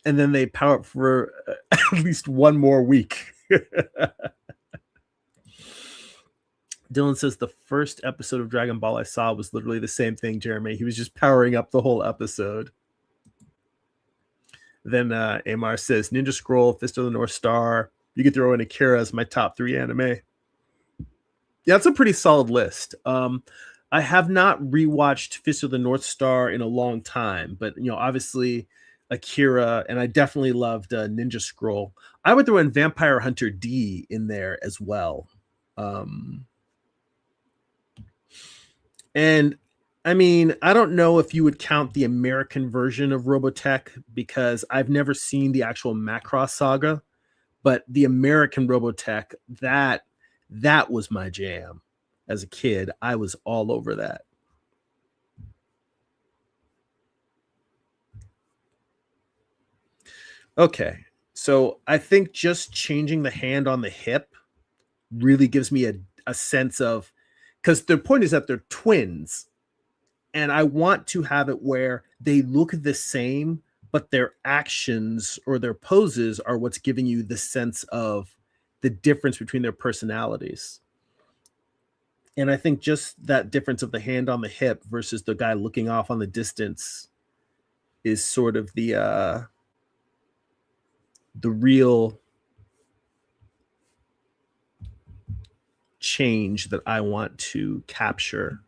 and then they power up for at least one more week. Dylan says the first episode of Dragon Ball I saw was literally the same thing, Jeremy. He was just powering up the whole episode. Then Amar says Ninja Scroll, Fist of the North Star. You could throw in Akira as my top 3 anime. Yeah, it's a pretty solid list. I have not rewatched Fist of the North Star in a long time, but obviously Akira, and I definitely loved Ninja Scroll. I would throw in Vampire Hunter D in there as well. And I mean, I don't know if you would count the American version of Robotech because I've never seen the actual Macross Saga, but the American Robotech, that was my jam. As a kid, I was all over that. Okay. So I think just changing the hand on the hip really gives me a sense of, because the point is that they're twins. And I want to have it where they look the same, but their actions or their poses are what's giving you the sense of the difference between their personalities. And I think just that difference of the hand on the hip versus the guy looking off on the distance is sort of the the real change that I want to capture.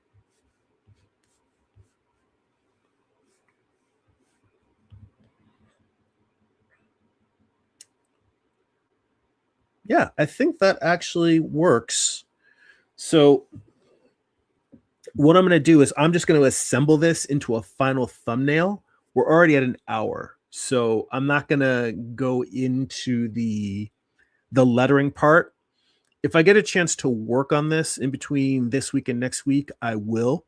Yeah, I think that actually works. So what I'm going to do is I'm just going to assemble this into a final thumbnail. We're already at an hour, so I'm not going to go into the lettering part. If I get a chance to work on this in between this week and next week, I will.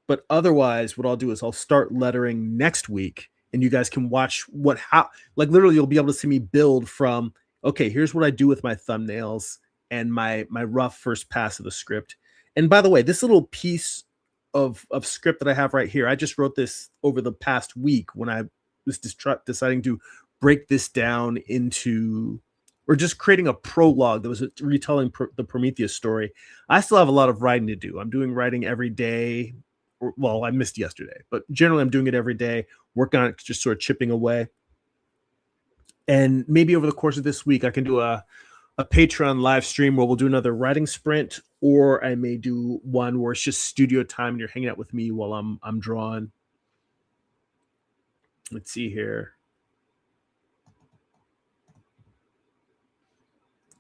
But otherwise, what I'll do is I'll start lettering next week, and you guys can watch like literally you'll be able to see me build from, okay, here's what I do with my thumbnails and my rough first pass of the script. And by the way, this little piece of script that I have right here, I just wrote this over the past week when I was deciding to break this down into, or just creating a prologue that was retelling the Prometheus story. I still have a lot of writing to do. I'm doing writing every day. Well, I missed yesterday, but generally I'm doing it every day, working on it, just sort of chipping away. And maybe over the course of this week, I can do a Patreon live stream where we'll do another writing sprint, or I may do one where it's just studio time and you're hanging out with me while I'm drawing. Let's see here.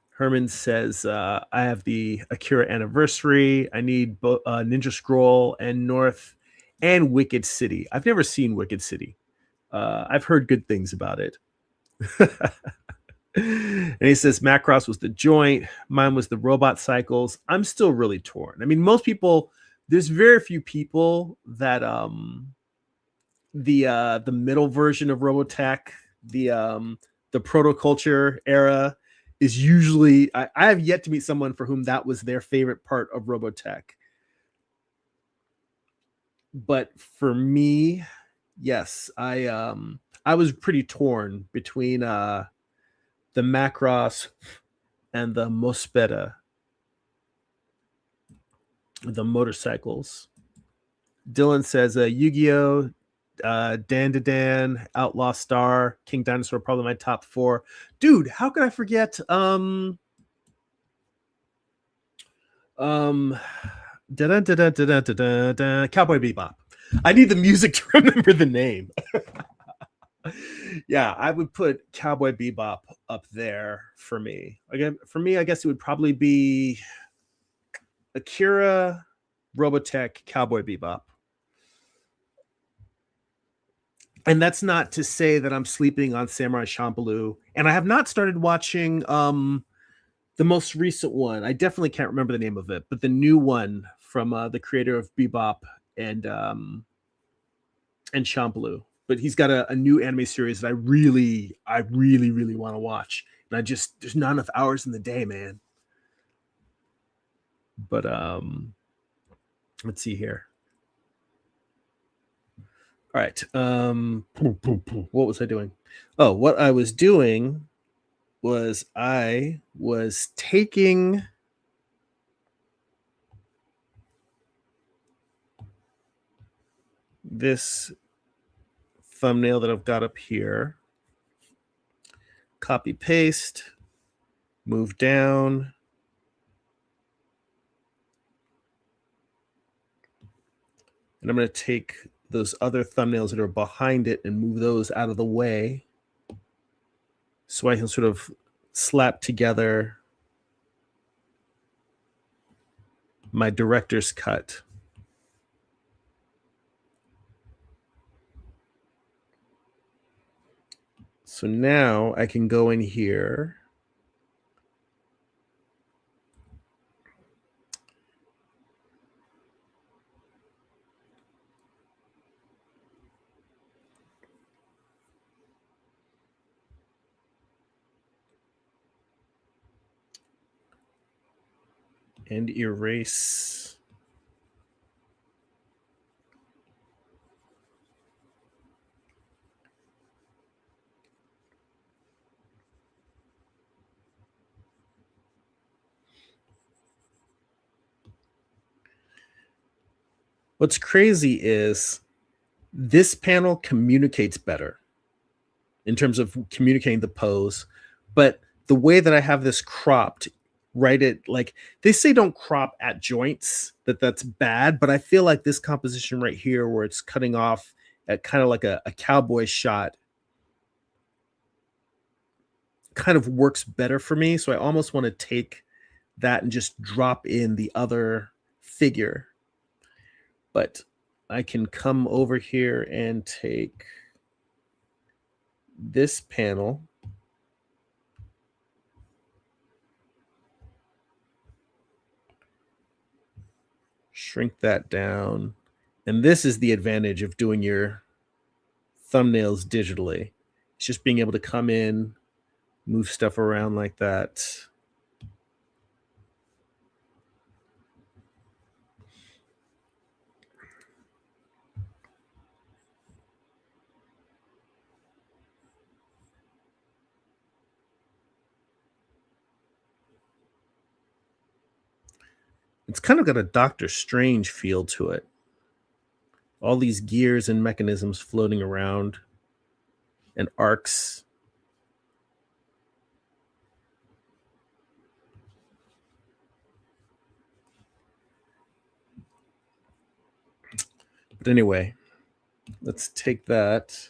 Herman says, I have the Akira anniversary. I need Ninja Scroll and North and Wicked City. I've never seen Wicked City. I've heard good things about it. And he says Macross was the joint. Mine was the Robot Cycles. I'm still really torn. I mean, most people, there's very few people that the middle version of Robotech, the protoculture era, is usually, I have yet to meet someone for whom that was their favorite part of Robotech. But for me, yes, I was pretty torn between the Macross and the Mospeada, the motorcycles. Dylan says Yu-Gi-Oh, Dan, Outlaw Star, King Dinosaur, probably my top 4. Dude, how could I forget Cowboy Bebop. I need the music to remember the name. Yeah, I would put Cowboy Bebop up there for me. Again, for me, I guess it would probably be Akira, Robotech, Cowboy Bebop. And that's not to say that I'm sleeping on Samurai Champloo. And I have not started watching the most recent one. I definitely can't remember the name of it, but the new one from the creator of Bebop and Champloo. But he's got a new anime series that I really want to watch. And there's not enough hours in the day, man. But let's see here. All right. What was I doing? Oh, what I was doing was I was taking this thumbnail that I've got up here, copy paste, move down, and I'm going to take those other thumbnails that are behind it and move those out of the way so I can sort of slap together my director's cut. So now I can go in here and erase what's crazy is this panel communicates better. in terms of communicating the pose. But the way that I have this cropped, right, it like they say don't crop at joints, that's bad, but I feel like this composition right here where it's cutting off at kind of like a cowboy shot kind of works better for me. So I almost want to take that and just drop in the other figure. But I can come over here and take this panel, shrink that down. And this is the advantage of doing your thumbnails digitally. It's just being able to come in, move stuff around like that. It's kind of got a Doctor Strange feel to it. All these gears and mechanisms floating around and arcs. But anyway, let's take that.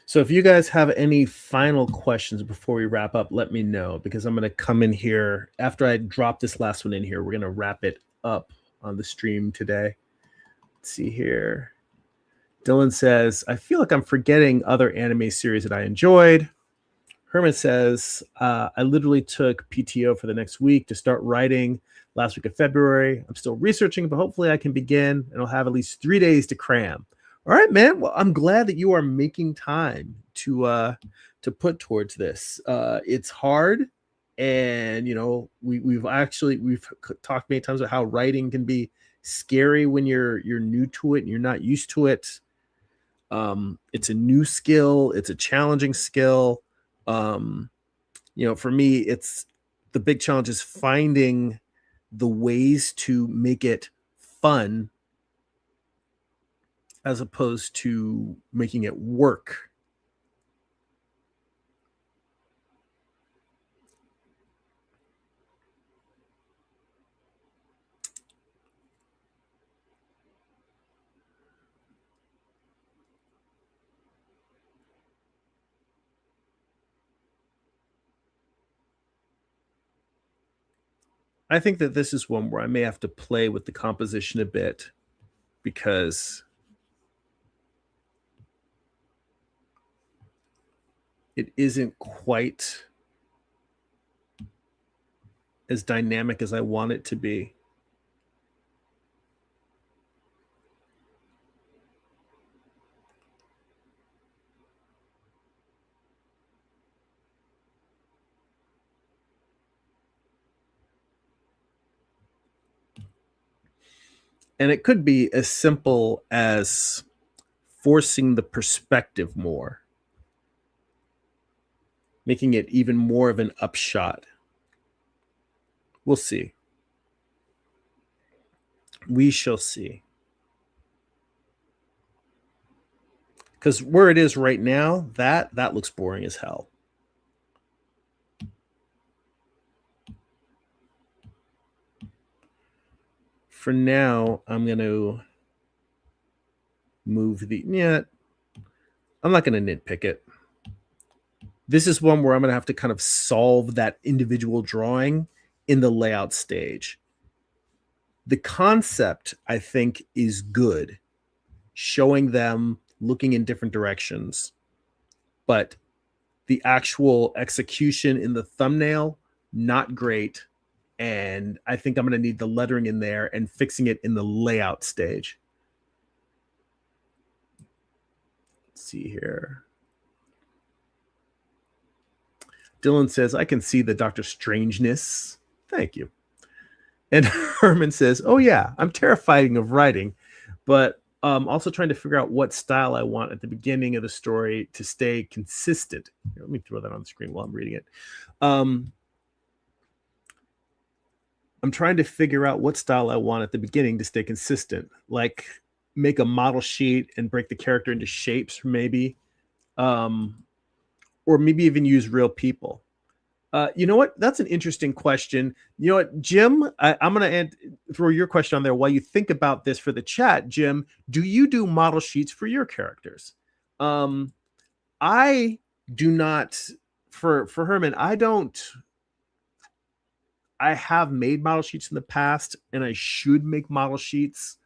So if you guys have any final questions before we wrap up, let me know, because I'm going to come in here after I drop this last one in here. We're going to wrap it up on the stream today. Let's see here. Dylan says, I feel like I'm forgetting other anime series that I enjoyed. Herman says, I literally took PTO for the next week to start writing last week of February. I'm still researching, but hopefully I can begin and I'll have at least 3 days to cram. All right, man. Well, I'm glad that you are making time to put towards this. It's hard, and you know we've talked many times about how writing can be scary when you're new to it and you're not used to it. It's a new skill. It's a challenging skill. You know, for me, it's the big challenge is finding the ways to make it fun as opposed to making it work. I think that this is one where I may have to play with the composition a bit, because it isn't quite as dynamic as I want it to be. And it could be as simple as forcing the perspective more, making it even more of an upshot. We'll see. We shall see. Because where it is right now, that looks boring as hell. For now, I'm going to move I'm not going to nitpick it. This is one where I'm going to have to kind of solve that individual drawing in the layout stage. The concept, I think, is good, showing them looking in different directions, but the actual execution in the thumbnail, not great. And I think I'm going to need the lettering in there and fixing it in the layout stage. Let's see here. Dylan says, I can see the Dr. Strangeness. Thank you. And Herman says, oh yeah, I'm terrified of writing, but also trying to figure out what style I want at the beginning of the story to stay consistent. Here, let me throw that on the screen while I'm reading it. I'm trying to figure out what style I want at the beginning to stay consistent. Like make a model sheet and break the character into shapes, maybe, um, or maybe even use real people. You know what? That's an interesting question. You know what, Jim? I'm going to throw your question on there while you think about this for the chat. Jim, do you do model sheets for your characters? I do not. For Herman, I don't. I have made model sheets in the past, and I should make model sheets.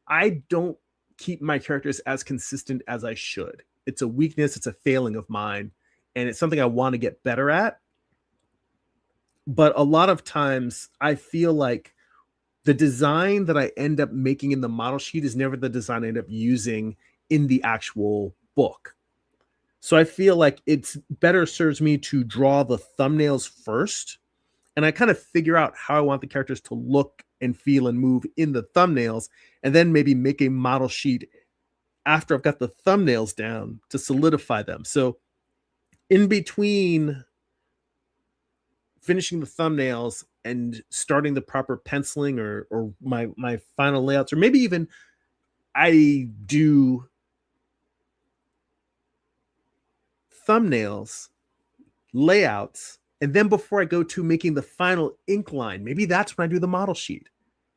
I don't keep my characters as consistent as I should. It's a weakness. It's a failing of mine, and it's something I want to get better at. But a lot of times I feel like the design that I end up making in the model sheet is never the design I end up using in the actual book. So I feel like it's better serves me to draw the thumbnails first, and I kind of figure out how I want the characters to look and feel and move in the thumbnails, and then maybe make a model sheet after I've got the thumbnails down to solidify them. So in between finishing the thumbnails and starting the proper penciling or my final layouts, or maybe even I do thumbnails, layouts, and then before I go to making the final ink line, maybe that's when I do the model sheet,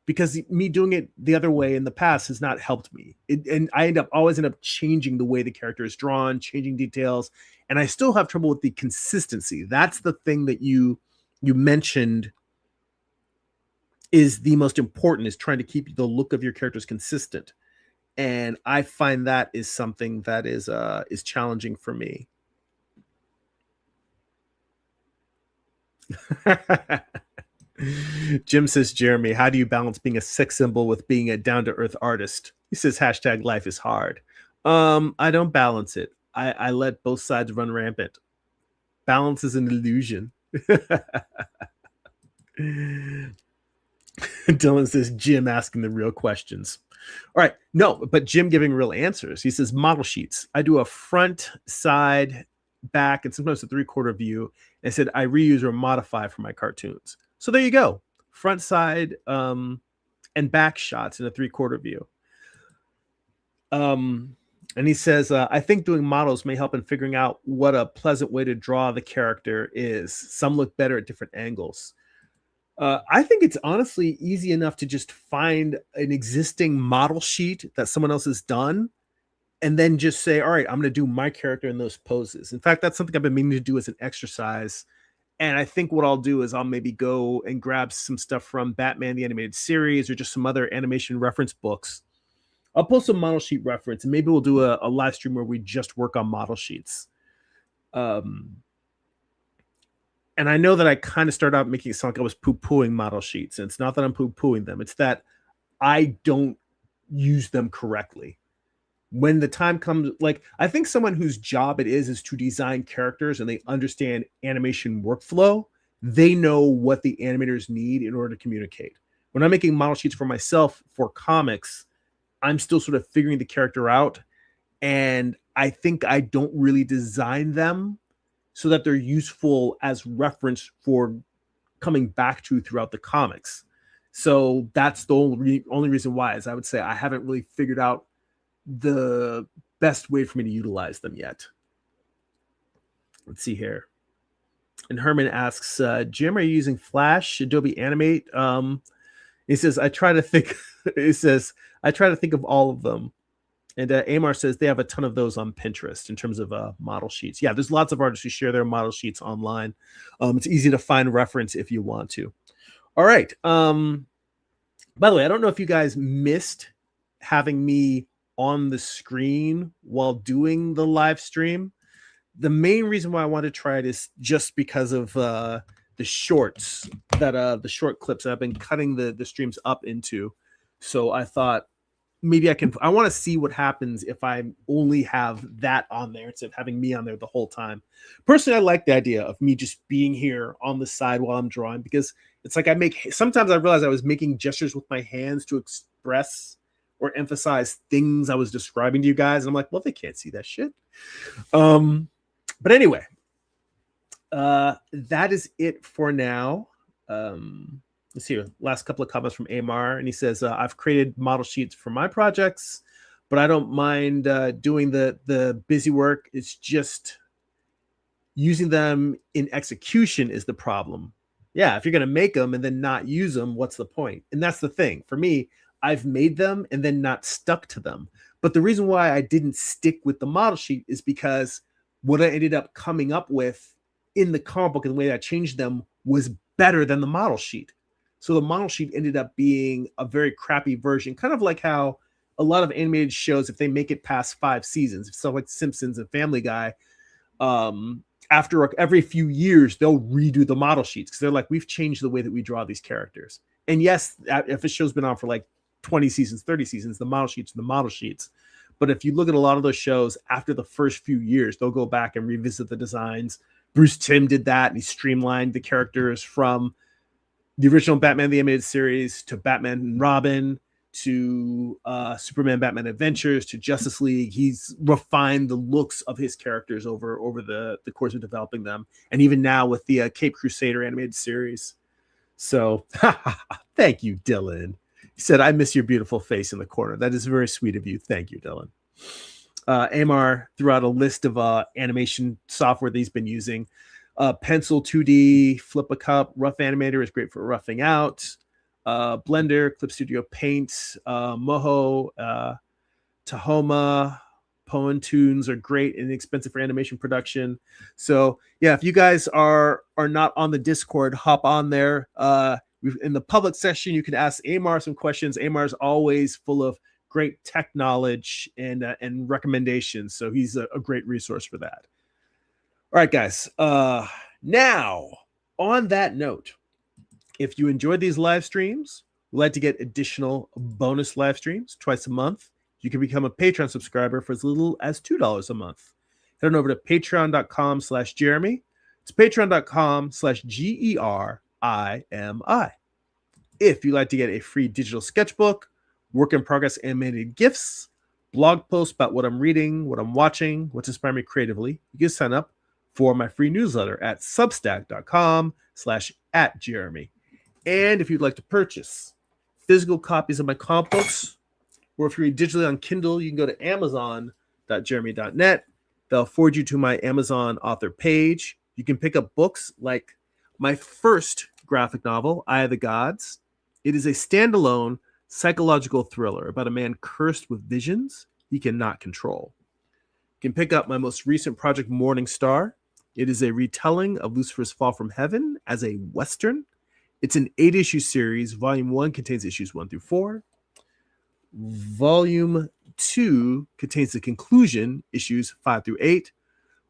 because me doing it the other way in the past has not helped me. And I always end up changing the way the character is drawn, changing details, and I still have trouble with the consistency. That's the thing that you mentioned is the most important, is trying to keep the look of your characters consistent. And I find that is something that is challenging for me. Jim says, Jeremy, how do you balance being a sex symbol with being a down-to-earth artist? He says, hashtag life is hard. I don't balance it. I let both sides run rampant. Balance is an illusion. Dylan says, Jim asking the real questions. All right. No, but Jim giving real answers. He says, model sheets. I do a front, side, back, and sometimes a 3/4 view. And said, I reuse or modify for my cartoons. So there you go. Front, side, and back shots in a 3/4 view. And he says, I think doing models may help in figuring out what a pleasant way to draw the character is. Some look better at different angles. I think it's honestly easy enough to just find an existing model sheet that someone else has done and then just say, all right, I'm going to do my character in those poses. In fact, that's something I've been meaning to do as an exercise. And I think what I'll do is I'll maybe go and grab some stuff from Batman the Animated Series or just some other animation reference books. I'll post some model sheet reference, and maybe we'll do a live stream where we just work on model sheets. And I know that I kind of started out making it sound like I was poo-pooing model sheets. And it's not that I'm poo-pooing them. It's that I don't use them correctly. When the time comes, like, I think someone whose job it is to design characters and they understand animation workflow, they know what the animators need in order to communicate. When I'm making model sheets for myself for comics, I'm still sort of figuring the character out. And I think I don't really design them so that they're useful as reference for coming back to throughout the comics. So that's the only reason why, is I would say I haven't really figured out the best way for me to utilize them yet. Let's see here. And Herman asks, Jim, are you using Flash, Adobe Animate? He says, I try to think of all of them. And Amar says they have a ton of those on Pinterest in terms of model sheets. Yeah, there's lots of artists who share their model sheets online. It's easy to find reference if you want to. All right. By the way, I don't know if you guys missed having me on the screen while doing the live stream. The main reason why I want to try it is just because of the shorts that the short clips that I've been cutting the streams up into. So I thought maybe I want to see what happens if I only have that on there instead of having me on there the whole time. Personally, I like the idea of me just being here on the side while I'm drawing, because it's like sometimes I realized I was making gestures with my hands to express or emphasize things I was describing to you guys. And I'm like, well, they can't see that shit. But anyway, that is it for now. let's see, last couple of comments from Amar, and he says, I've created model sheets for my projects, but I don't mind doing the busy work. It's just using them in execution is the problem. Yeah, if you're going to make them and then not use them, what's the point? And that's the thing. For me, I've made them and then not stuck to them. But the reason why I didn't stick with the model sheet is because what I ended up coming up with in the comic book and the way I changed them was better than the model sheet. So the model sheet ended up being a very crappy version, kind of like how a lot of animated shows, if they make it past 5 seasons, so like Simpsons and Family Guy, after every few years, they'll redo the model sheets because they're like, we've changed the way that we draw these characters. And yes, if a show's been on for like 20 seasons, 30 seasons, the model sheets are the model sheets. But if you look at a lot of those shows, after the first few years, they'll go back and revisit the designs. Bruce Timm did that, and he streamlined the characters from the original Batman the Animated Series to Batman and Robin to Superman Batman Adventures to Justice League. He's refined the looks of his characters over the course of developing them, and even now with the Cape Crusader animated series. So thank you, Dylan. He said, I miss your beautiful face in the corner. That is very sweet of you. Thank you, Dylan. Amar threw out a list of animation software that he's been using. Pencil 2D, Flip a Cup, Rough Animator is great for roughing out. Blender, Clip Studio Paint, Moho, Tahoma, Poen Tunes are great and inexpensive for animation production. So yeah, if you guys are not on the Discord, hop on there. In the public session, you can ask Amar some questions. Amar is always full of great tech knowledge and recommendations. So he's a great resource for that. All right, guys. Now, on that note, if you enjoyed these live streams, would like to get additional bonus live streams twice a month, you can become a Patreon subscriber for as little as $2 a month. Head on over to patreon.com/Jeremy. It's patreon.com/GERIMI. If you'd like to get a free digital sketchbook, work in progress animated GIFs, blog posts about what I'm reading, what I'm watching, what's inspiring me creatively, you can sign up for my free newsletter at substack.com/@Jeremy. And if you'd like to purchase physical copies of my comic books, or if you read digitally on Kindle, you can go to amazon.jeremy.net. They'll forward you to my Amazon author page. You can pick up books like my first graphic novel, Eye of the Gods. It is a standalone psychological thriller about a man cursed with visions he cannot control. You can pick up my most recent project, Morning Star. It is a retelling of Lucifer's Fall from Heaven as a Western. It's an 8-issue series. Volume 1 contains issues 1 through 4. Volume 2 contains the conclusion, issues 5 through 8.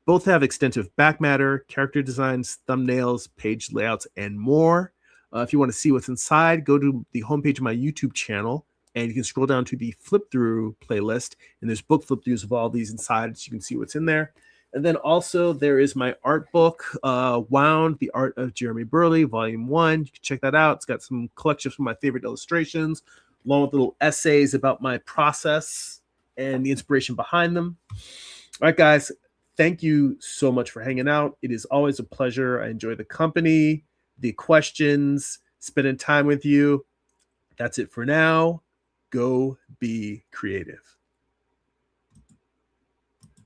Both have extensive back matter, character designs, thumbnails, page layouts, and more. If you want to see what's inside, go to the homepage of my YouTube channel, and you can scroll down to the flip through playlist, and there's book flip throughs of all these inside, so you can see what's in there. And then also there is my art book, Wound, The Art of Jeremy Burley, Volume 1. You can check that out. It's got some collections from my favorite illustrations, along with little essays about my process and the inspiration behind them. All right, guys, thank you so much for hanging out. It is always a pleasure. I enjoy the company, the questions, spending time with you. That's it for now. Go be creative.